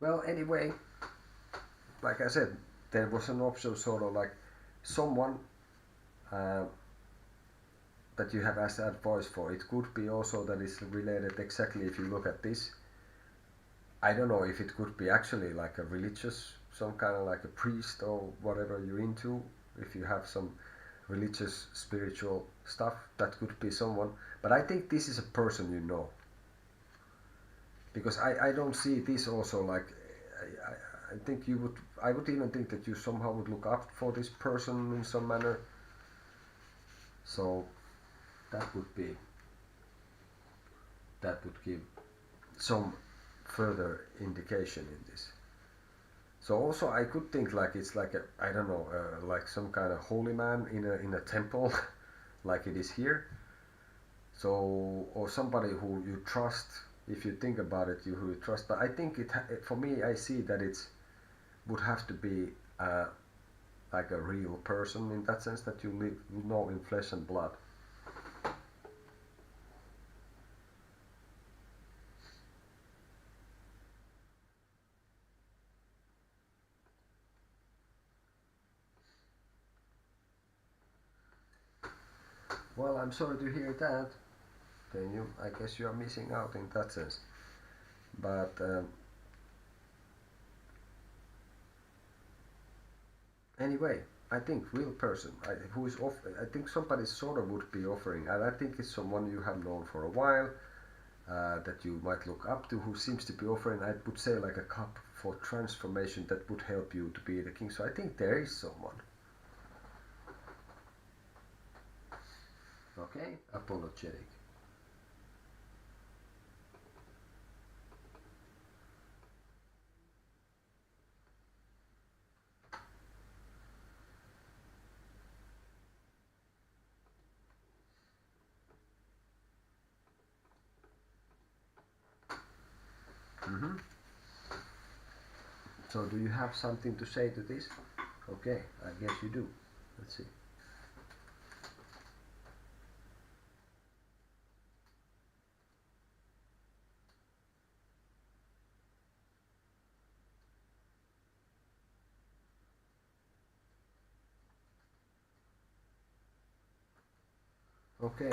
A: Well, anyway, like I said, there was an option sort of like someone that you have asked advice for. It could be also that it's related exactly, if you look at this. I don't know if it could be actually like a religious, some kind of like a priest or whatever you're into. If you have some religious, spiritual stuff, that could be someone. But I think this is a person you know. Because I don't see this also like, I think you would, I would even think that you somehow would look up for this person in some manner. So that would be, that would give some further indication in this. So also I could think like it's like a, I don't know, like some kind of holy man in a temple, like it is here. So, or somebody who you trust, if you think about it, you who trust. But I think for me, I see that it's would have to be like a real person in that sense that you live, know, in flesh and blood. Well, I'm sorry to hear that. Then I guess you are missing out in that sense. But anyway, I think real person who is I think somebody sort of would be offering, and I think it's someone you have known for a while, that you might look up to, who seems to be offering, I would say, like a cup for transformation that would help you to be the king. So I think there is someone. Okay, apologetic. Mm-hmm. So do you have something to say to this? Okay, I guess you do. Let's see. Okay.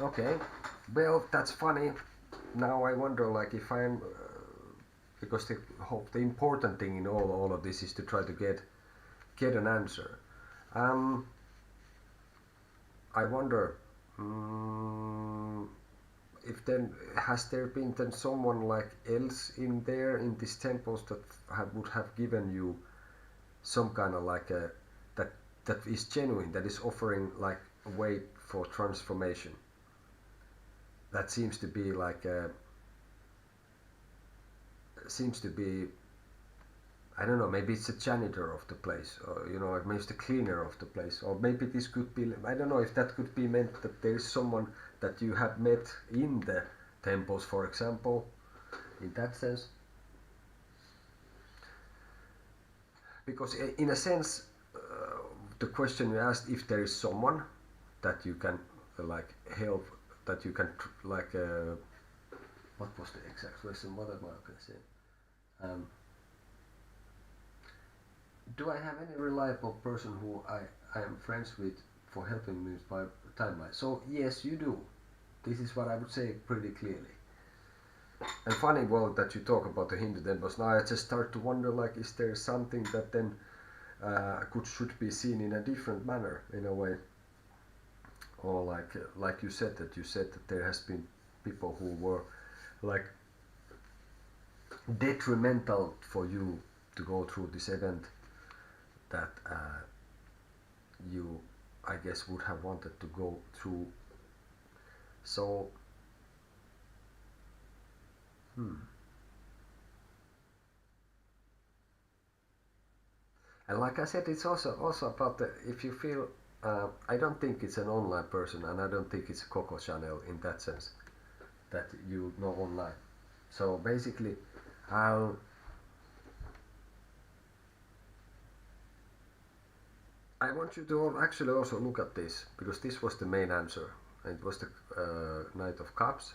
A: Okay. Well, that's funny. Now I wonder, like, if I'm because the important thing in all of this is to try to get an answer. Um, I wonder if then has there been then someone like else in there in these temples that would have given you some kind of like a that is genuine, that is offering like a way for transformation. That seems to be like seems to be, I don't know, maybe it's a janitor of the place, or like maybe it's the cleaner of the place, or maybe this could be, I don't know if that could be meant that there is someone that you have met in the temples, for example, in that sense. Because in a sense, the question you asked, if there is someone that you can like help, that you can like what was the exact question? What am I going to say? Do I have any reliable person who I am friends with for helping me with my timeline? So yes, you do. This is what I would say pretty clearly. And funny, well, that you talk about the Hindu temples. Now I just start to wonder, like, is there something that then should be seen in a different manner, in a way, or like you said that there has been people who were like detrimental for you to go through this event, that you, I guess, would have wanted to go through. So and like I said, it's also about if you feel, I don't think it's an online person, and I don't think it's Coco Chanel in that sense that you know online. So basically, I want you to actually also look at this, because this was the main answer. It was the Knight of Cups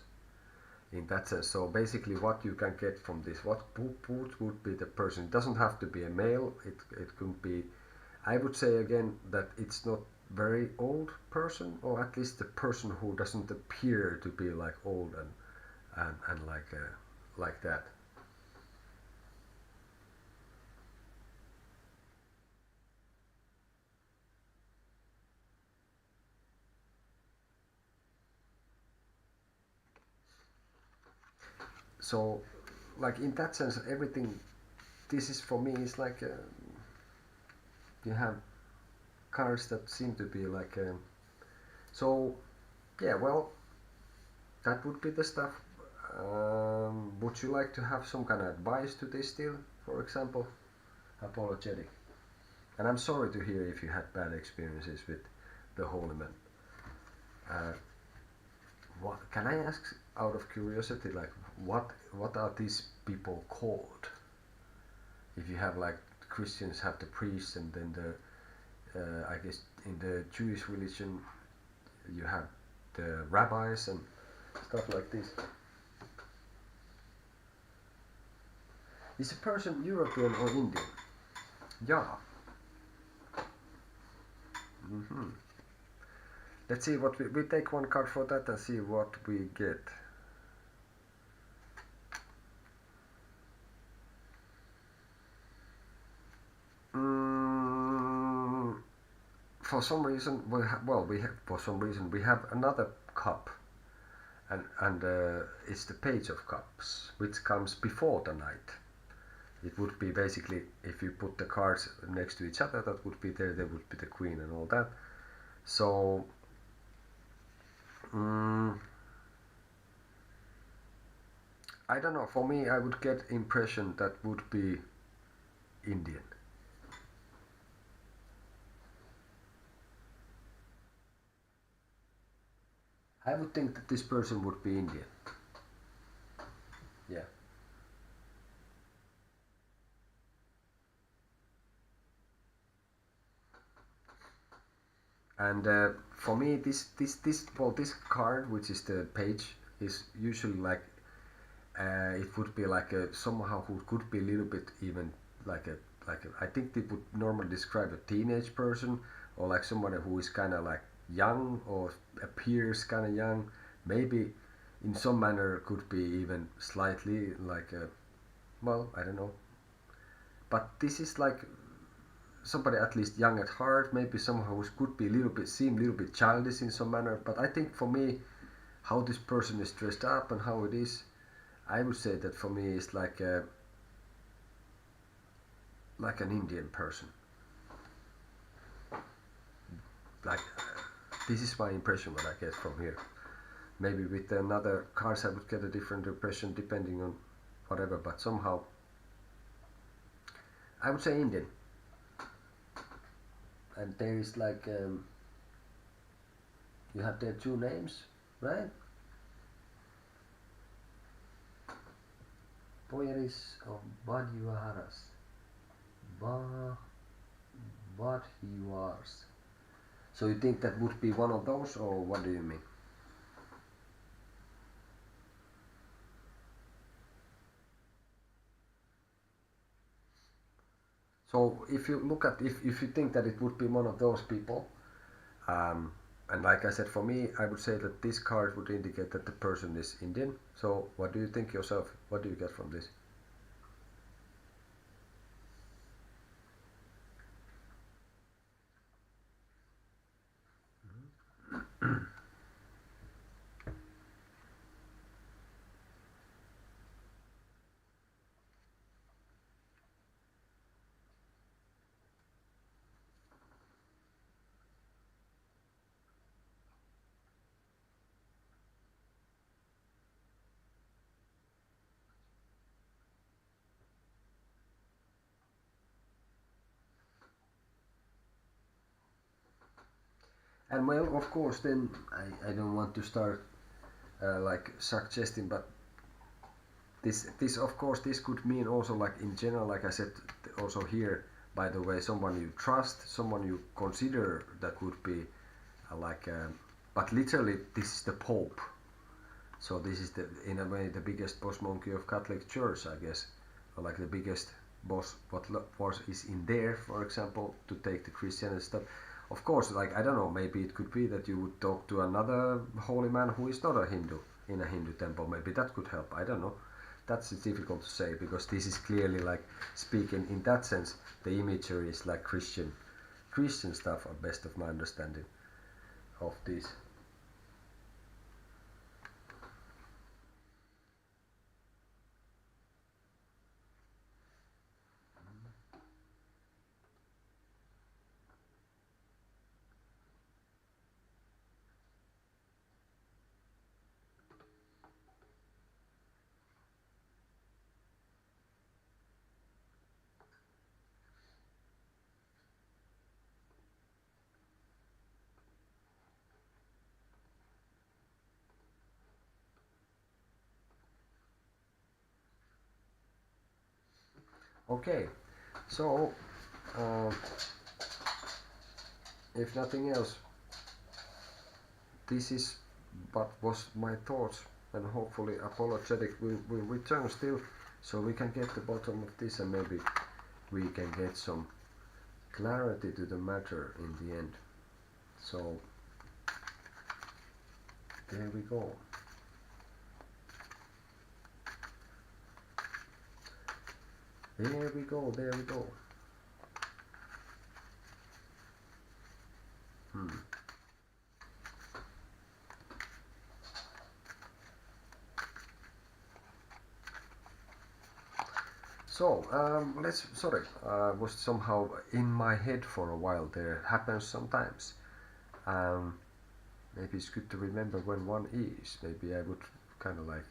A: in that sense. So basically, what you can get from this, what would be the person? It doesn't have to be a male. It could be. I would say again that it's not very old person, or at least the person who doesn't appear to be like old and like that. So like in that sense, everything, this is for me is like you have cards that seem to be like so yeah, well, that would be the stuff. Would you like to have some kind of advice to this still, for example? Apologetic. And I'm sorry to hear if you had bad experiences with the Holy Man. What can I ask? out of curiosity, like what are these people called? If you have like Christians have the priests, and then the I guess in the Jewish religion you have the rabbis and stuff like this. Is a person European or Indian? Yeah. hmm Let's see what we take one card for that and see what we get. For some reason we have another cup, and it's the Page of Cups, which comes before the Knight. It would be basically, if you put the cards next to each other, that would be there would be the Queen and all that. So I don't know, for me I would get impression that would be Indian. I would think that this person would be Indian. Yeah. And for me, this card, which is the page, is usually like it would be like a somehow who could be a little bit even like a I think they would normally describe a teenage person, or like somebody who is kind of like young or appears kind of young, maybe in some manner could be even slightly like a, well, I don't know, but this is like somebody at least young at heart, maybe someone who could be a little bit seem a little bit childish in some manner. But I think for me, how this person is dressed up and how it is, I would say that for me it's like an Indian person. Like this is my impression what I get from here. Maybe with another cards I would get a different impression depending on whatever, but somehow I would say Indian. And there is like you have their two names, right? Boyaris of Badhuaras. Badhuars. So you think that would be one of those, or what do you mean? So if you look at if you think that it would be one of those people, um, and like I said, for me, I would say that this card would indicate that the person is Indian. So what do you think yourself? What do you get from this? And well, of course, then I don't want to start like suggesting, but this of course this could mean also like in general, like I said also here, by the way, someone you trust, someone you consider that would be like but literally this is the Pope. So this is the in a way the biggest boss monkey of Catholic Church, I guess, or like the biggest boss what was is in there, for example, to take the Christian and stuff. Of course, like I don't know, maybe it could be that you would talk to another holy man who is not a Hindu in a Hindu temple. Maybe that could help. I don't know. That's difficult to say because this is clearly like speaking in that sense. The imagery is like Christian stuff, or best of my understanding of this. Okay, so uh, if nothing else, this is what was my thoughts, and hopefully apologetic will return still, so we can get the bottom of this and maybe we can get some clarity to the matter in the end. So there we go. There we go, there we go. Hmm. So, sorry, was somehow in my head for a while there. Happens sometimes. Um, maybe it's good to remember when one is. Maybe I would kind of like,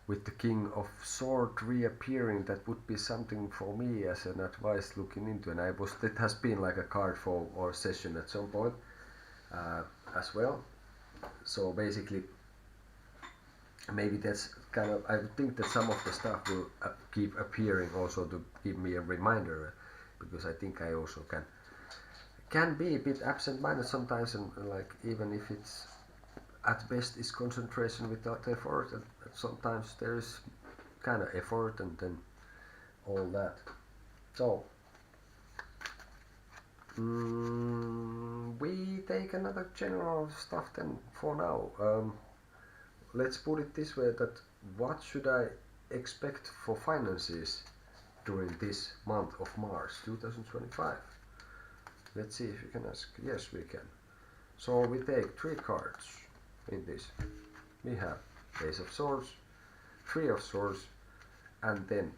A: with the King of Sword reappearing, that would be something for me as an advice looking into. And that has been like a card for our session at some point uh, as well. So basically, maybe that's kind of, I would think that some of the stuff will keep appearing also to give me a reminder, because I think I also can be a bit absent-minded sometimes, and like even if it's at best is concentration without effort, and sometimes there is kind of effort and then all that. So we take another general stuff then for now. Let's put it this way, that what should I expect for finances during this month of March 2025? Let's see if you can ask. Yes, we can. So we take 3 cards in this. We have Ace of Swords, 3 of Swords, and then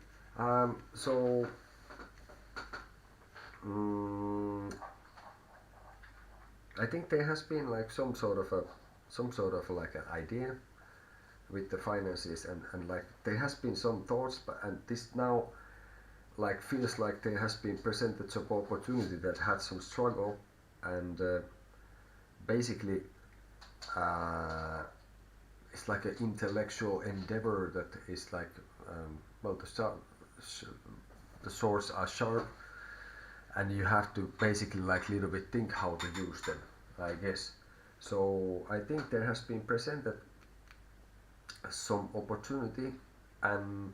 A: so I think there has been like some sort of like an idea with the finances, and like there has been some thoughts, but and this now like feels like there has been presented some opportunity that had some struggle, and basically it's like an intellectual endeavor that is like well, the swords are sharp, and you have to basically like little bit think how to use them, I guess. So I think there has been presented some opportunity, and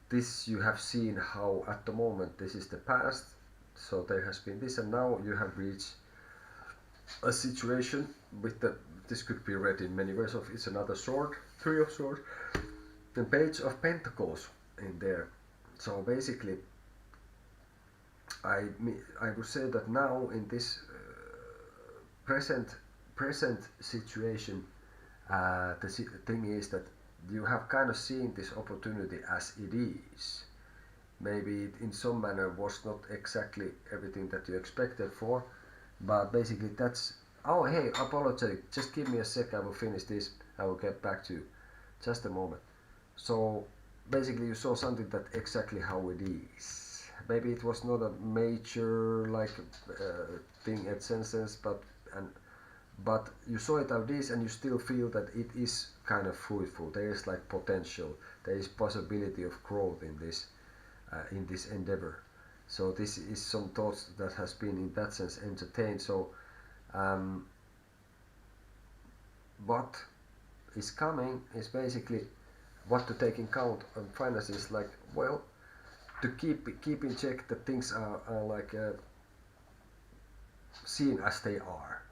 A: this you have seen how at the moment this is the past, so there has been this, and now you have reached a situation with this could be read in many ways. Of it's another sword, 3 of swords, the Page of Pentacles in there. So basically I would say that now in this present situation, the thing is that you have kind of seen this opportunity as it is. Maybe it in some manner was not exactly everything that you expected for, but basically that's. Oh hey, apologetic, just give me a sec, I will finish this, I will get back to you. Just a moment. So basically you saw something that exactly how it is. Maybe it was not a major like thing at sense, but you saw it as this, and you still feel that it is kind of fruitful. There is like potential. There is possibility of growth in this endeavor. So this is some thoughts that has been in that sense entertained. So what is coming is basically what to take in count on finances. Like, well, to keep in check that things are like seen as they are.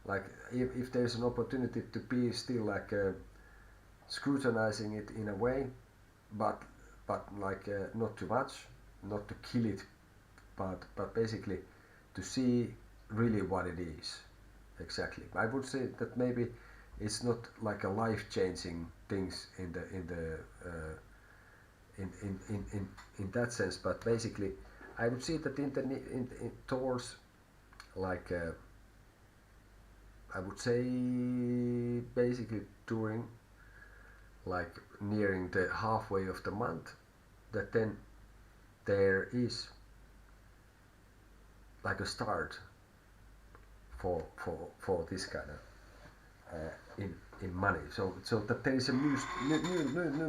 A: Like if there's an opportunity to be still like scrutinizing it in a way, but like not too much, not to kill it, but basically to see really what it is exactly. I would say that maybe it's not like a life-changing things in that sense, but basically I would see that in towards like I would say basically during like nearing the halfway of the month, that then there is like a start for this kind of in money. So that there is a new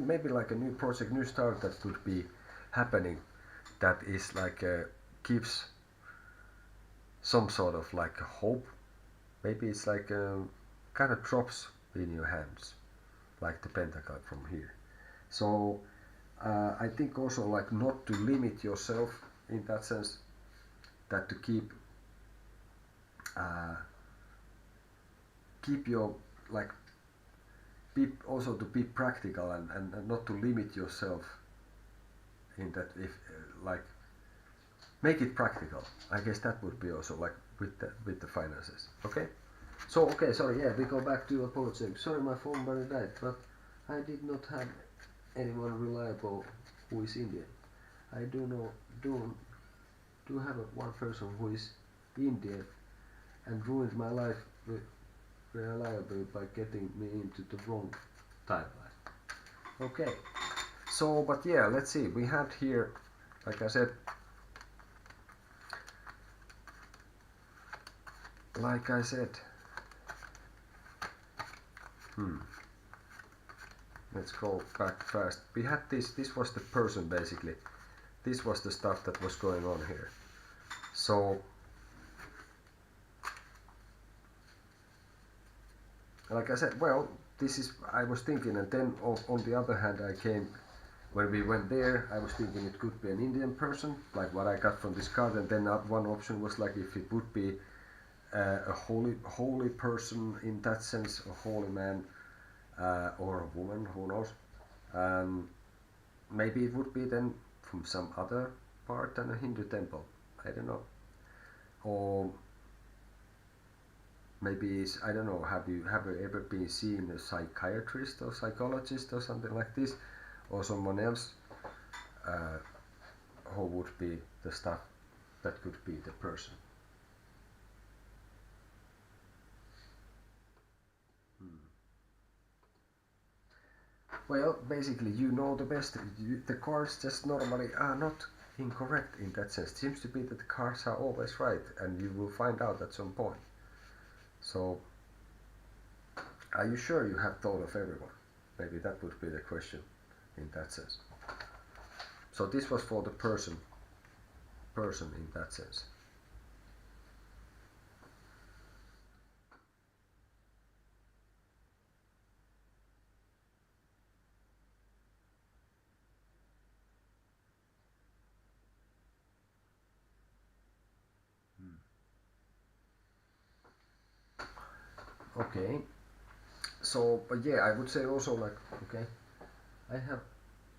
A: maybe like a new project, new start that could be happening that is like gives some sort of like hope. Maybe it's like kind of drops in your hands, like the pentacle from here. So I think also like not to limit yourself in that sense, that to keep your like also to be practical and not to limit yourself in that, if like make it practical. I guess that would be also like with the finances. Okay. So okay, sorry, yeah, we go back to apology. Sorry, my phone battery died, but I did not have anyone reliable who is Indian. I do have one person who is Indian and ruined my life reliably by getting me into the wrong timeline. Okay, so but yeah, let's see. We had here, like I said, let's go back fast. We had this was the person basically. This was the stuff that was going on here. So, like I said, well, this is, I was thinking, and then on the other hand, when we went there, I was thinking it could be an Indian person, like what I got from this card, and then one option was like if it would be a holy person in that sense, a holy man or a woman, who knows. Maybe it would be then from some other part than a Hindu temple. I don't know. Or maybe I don't know. Have you ever been seen a psychiatrist or psychologist or something like this, or someone else who would be the stuff that could be the person? Well, basically, you know the best. The cards just normally are not incorrect in that sense. It seems to be that the cards are always right, and you will find out at some point. So, are you sure you have thought of everyone? Maybe that would be the question in that sense. So this was for the person in that sense. Okay. So, but yeah, I would say also like, okay, I have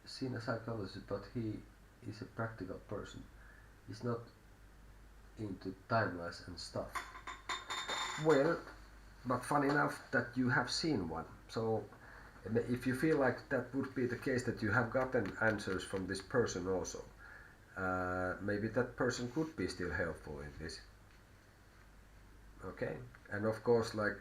A: seen a psychologist, but he is a practical person. He's not into timelines and stuff. Well, but fun enough that you have seen one. So if you feel like that would be the case, that you have gotten answers from this person also, maybe that person could be still helpful in this. Okay, and of course, like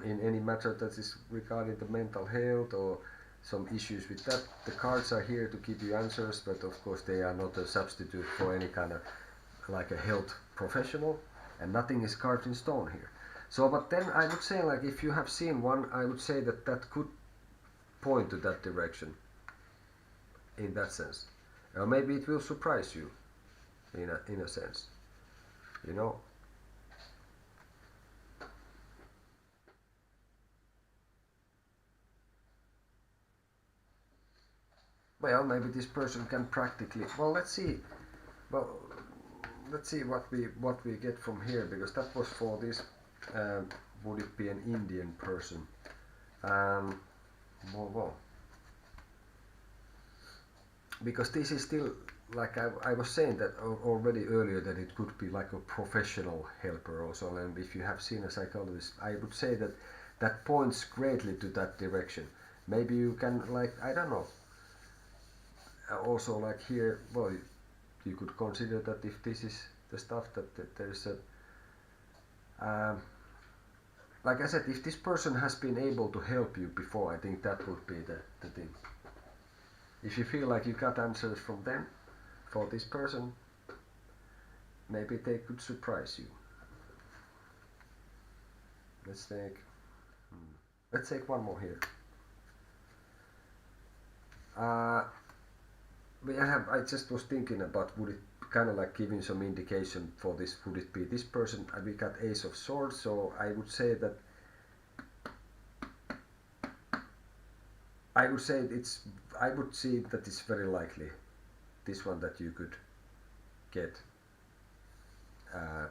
A: in any matter that is regarding the mental health or some issues with that, the cards are here to give you answers, but of course they are not a substitute for any kind of like a health professional, and nothing is carved in stone here. So, but then I would say, like, if you have seen one, I would say that that could point to that direction in that sense, or maybe it will surprise you in a sense, you know. Well, maybe this person can practically. Well, let's see. Well, let's see what we get from here, because that was for this. Would it be an Indian person? Well, because this is still, like I was saying that already earlier, that it could be like a professional helper also, and if you have seen a psychologist, I would say that that points greatly to that direction. Maybe you can, like, I don't know, also like here, well, you could consider that if this is the stuff that there's a like I said, if this person has been able to help you before, I think that would be the thing. If you feel like you got answers from them for this person, maybe they could surprise you. Let's take one more here. I just was thinking about, would it kind of like giving some indication for this, would it be this person? We got Ace of Swords, so I would say that I would see that it's very likely this one that you could get. Uh,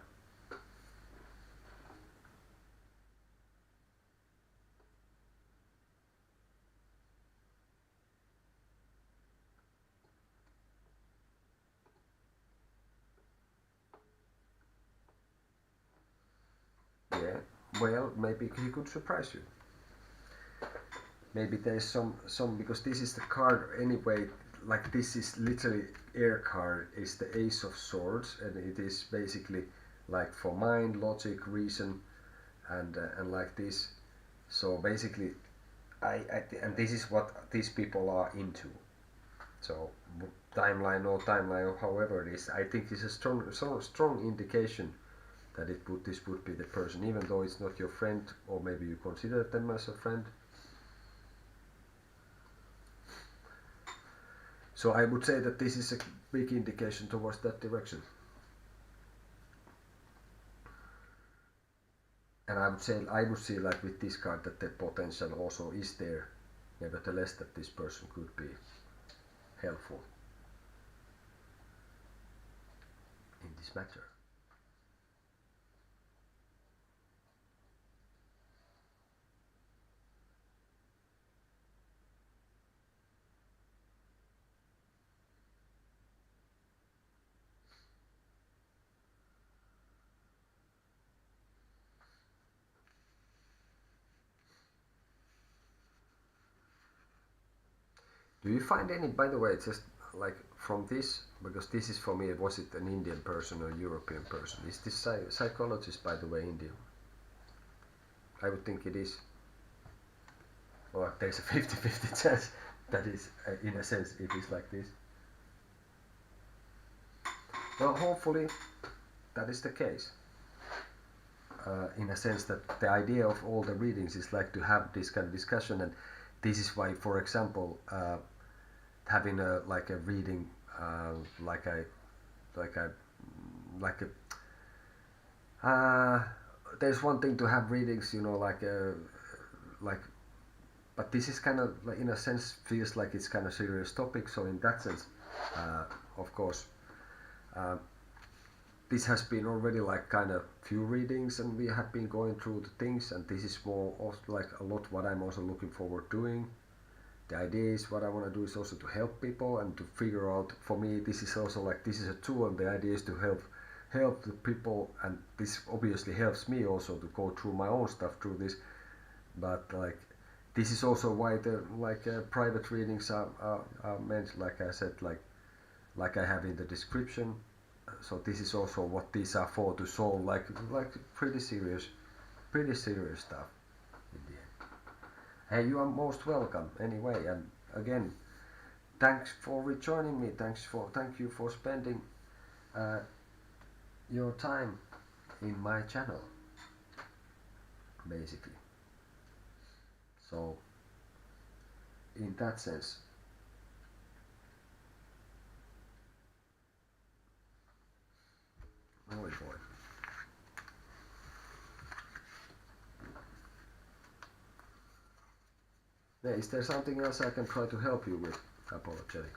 A: yeah, well, maybe he could surprise you. Maybe there's some because this is the card anyway. Like this is literally air card is the Ace of Swords, and it is basically like for mind, logic, reason, and like this. So basically, and this is what these people are into. So timeline or timeline or however it is, I think it's a strong indication that this would be the person, even though it's not your friend, or maybe you consider them as a friend. So I would say that this is a big indication towards that direction. And I would see like with this card that the potential also is there, nevertheless, that this person could be helpful in this matter. Do you find any, by the way, just like from this, because this is for me, was it an Indian person or European person? Is this psychologist, by the way, Indian? I would think it is. Or there's a 50-50 chance that is, in a sense, it is like this. Well, hopefully that is the case. In a sense that the idea of all the readings is like to have this kind of discussion, and this is why, for example, having a like a reading, like a like a like a there's one thing to have readings, you know, like, but this is kind of like, in a sense, feels like it's kind of serious topic. So in that sense, of course, uh, this has been already like kind of few readings, and we have been going through the things, and this is more of like a lot what I'm also looking forward doing. The idea is what I want to do is also to help people and to figure out, for me this is also like this is a tool, and the idea is to help the people, and this obviously helps me also to go through my own stuff through this. But like this is also why the private readings are meant, like I said, like I have in the description. So this is also what these are for, to solve like pretty serious stuff in the end. Hey, you are most welcome anyway, and again, thanks for rejoining me. Thank you for spending uh, your time in my channel, basically. So in that sense, oh boy. Yeah, is there something else I can try to help you with? Apologetic.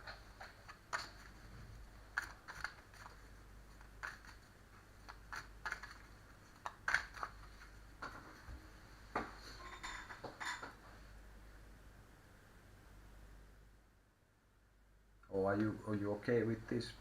A: Or are you okay with this?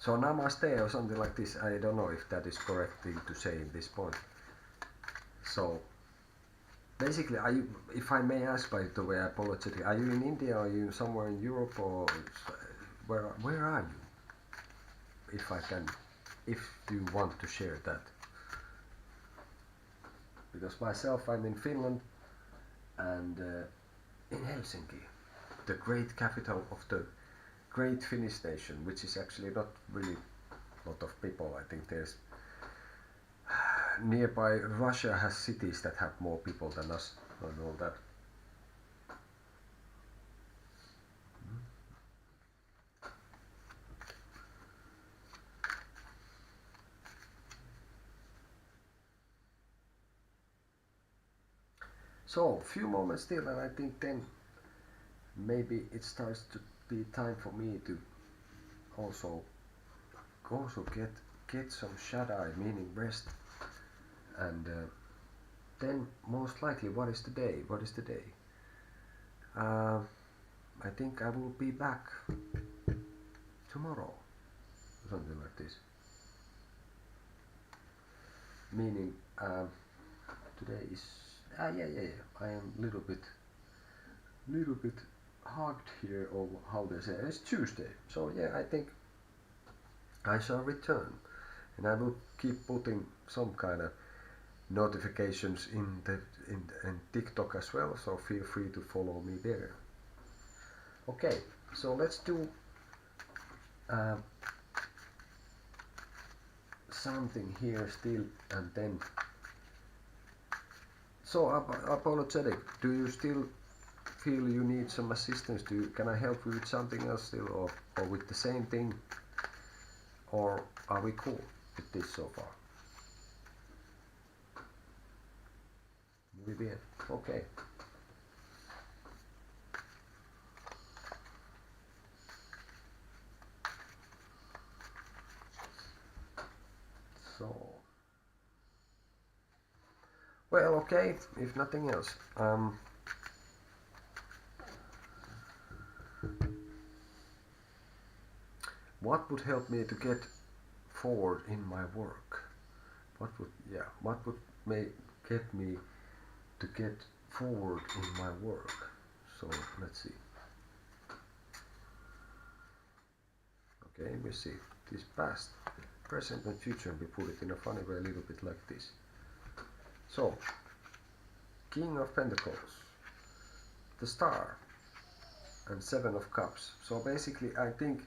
A: So namaste or something like this. I don't know if that is correct thing to say in this point. So basically, if I may ask, by the way, apologetic, are you in India, or are you somewhere in Europe, or where are you? If you want to share that. Because myself, I'm in Finland and in Helsinki, the great capital of the great Finnish nation, which is actually not really a lot of people. I think there's nearby Russia has cities that have more people than us. I know that. So few moments still, and I think then maybe it starts to be time for me to also get some shut-eye, meaning rest, and then most likely, what is the day? What is the day? I think I will be back tomorrow, something like this. Meaning today is yeah. I am little bit hugged here, or how they say. It's Tuesday, so yeah, I think I shall return, and I will keep putting some kind of notifications in TikTok as well. So feel free to follow me there. Okay, so let's do something here still, and then. So apologetic. Do you still feel you need some assistance? Can I help you with something else still, or with the same thing, or are we cool with this so far? Muy bien. Okay. So, well, okay. If nothing else, what would help me to get forward in my work? What would get me to get forward in my work? So let's see. Okay, we see this past, present and future, and we put it in a funny way, a little bit like this. So, King of Pentacles, the Star, and Seven of Cups. So basically, I think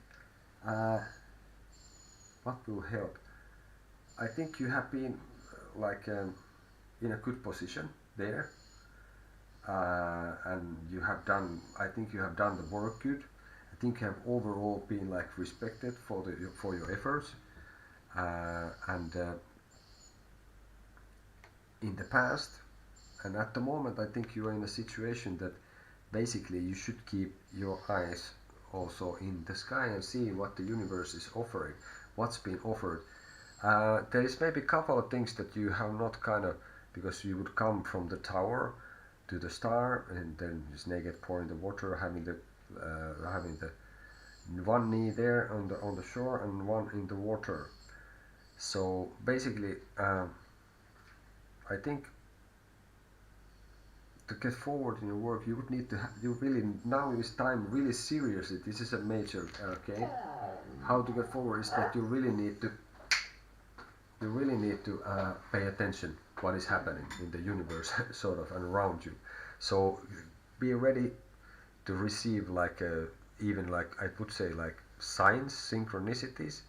A: what will help? I think you have been in a good position there, and you have done. I think you have done the work good. I think you have overall been respected for your efforts, and in the past, and at the moment, I think you are in a situation that basically you should keep your eyes also in the sky and see what the universe is offering, what's been offered. There is maybe a couple of things that you have not because you would come from the Tower to the Star, and then this naked pour in the water, having the one knee there on the shore and one in the water. So basically, I think to get forward in your work, you would need to you really, now is time really seriously. This is a major, okay. How to get forward is that you really need to pay attention what is happening in the universe sort of and around you. So be ready to receive even I would say signs, synchronicities.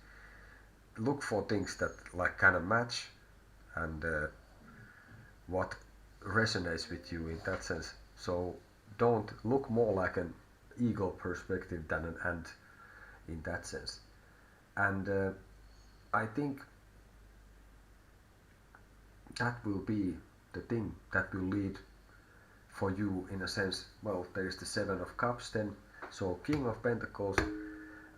A: Look for things that kind of match, and what resonates with you in that sense. So don't look more like an ego perspective than an ant in that sense. And I think that will be the thing that will lead for you in a sense. Well, there is the Seven of Cups then. So King of Pentacles,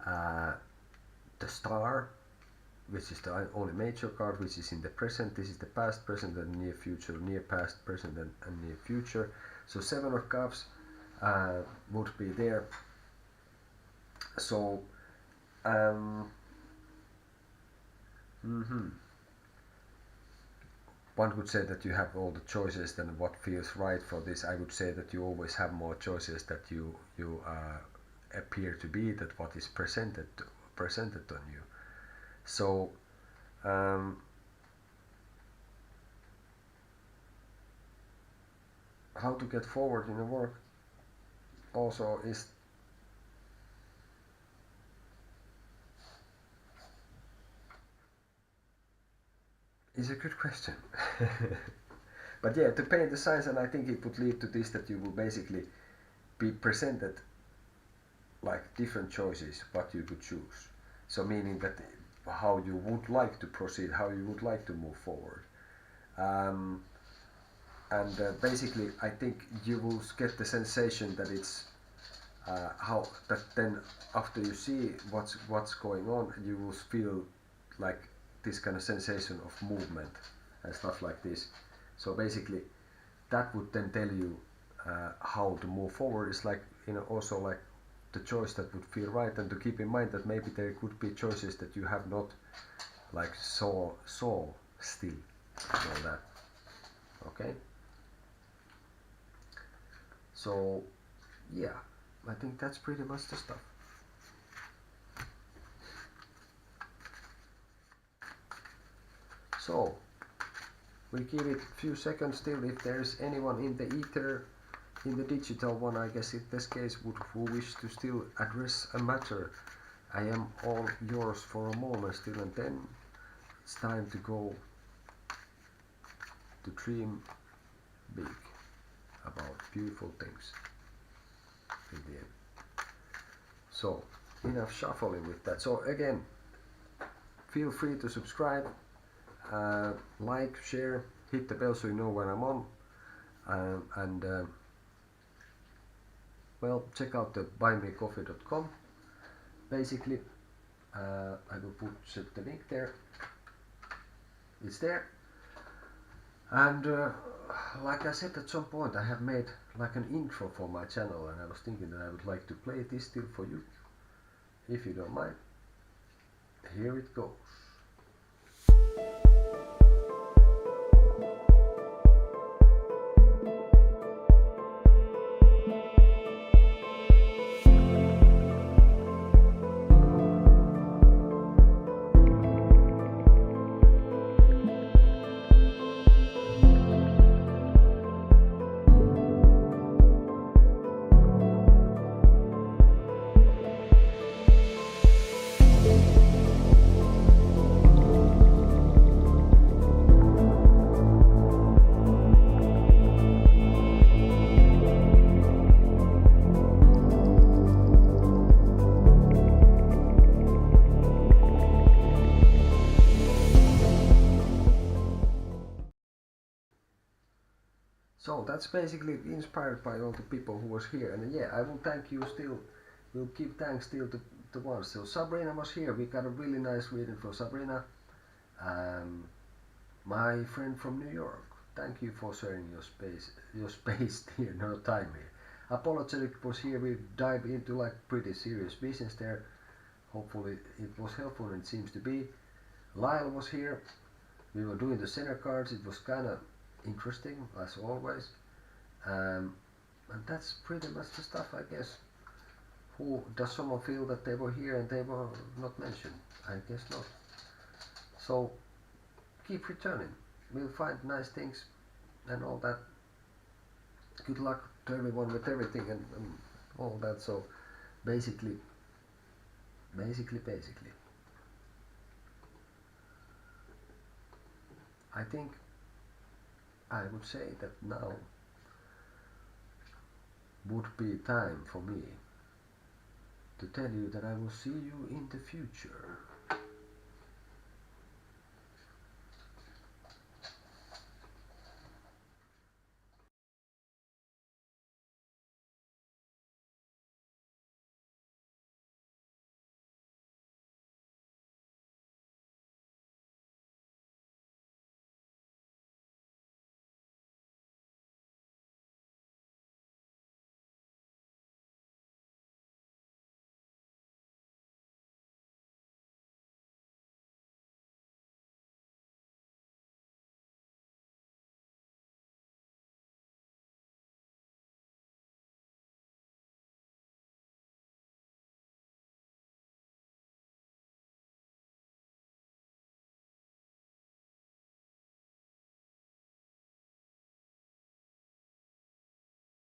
A: the Star, which is the only major card, which is in the present. This is the past, present, and near future. Near past, present, and near future. So Seven of Cups would be there. So One could say that you have all the choices, then what feels right for this. I would say that you always have more choices that you appear to be, that what is presented on you. So how to get forward in the work also is a good question. But yeah, to paint the signs, and I think it would lead to this, that you will basically be presented like different choices what you could choose. So meaning that how you would like to proceed, how you would like to move forward. And basically I think you will get the sensation that it's how that then after you see what's going on, you will feel like this kind of sensation of movement and stuff like this. So basically that would then tell you how to move forward. Is like, you know, also like the choice that would feel right, and to keep in mind that maybe there could be choices that you have not like saw still, all that. Okay, so yeah, I think that's pretty much the stuff. So we give it a few seconds still. If there's anyone in the ether, in the digital one, I guess in this case, who wish to still address a matter, I am all yours for a moment still, and then it's time to go to dream big about beautiful things in the end. So enough shuffling with that. So again, feel free to subscribe, like, share, hit the bell so you know when I'm on, and well, check out the buymeacoffee.com. Basically, I will put the link there. It's there. And like I said, at some point I have made like an intro for my channel, and I was thinking that I would like to play this still for you, if you don't mind. Here it goes. So that's basically inspired by all the people who was here, and yeah, I will thank you still. We'll give thanks still to the ones. So Sabrina was here. We got a really nice reading for Sabrina. My friend from New York. Thank you for sharing your space here, no time here. Apologetic was here. We dive into like pretty serious business there. Hopefully it was helpful, and it seems to be. Lyle was here. We were doing the center cards. It was kind of interesting as always, and that's pretty much the stuff, I guess. Who does someone feel that they were here and they were not mentioned? I guess not. So keep returning. We'll find nice things and all that. Good luck to everyone with everything and all that. So basically I think I would say that now would be time for me to tell you that I will see you in the future.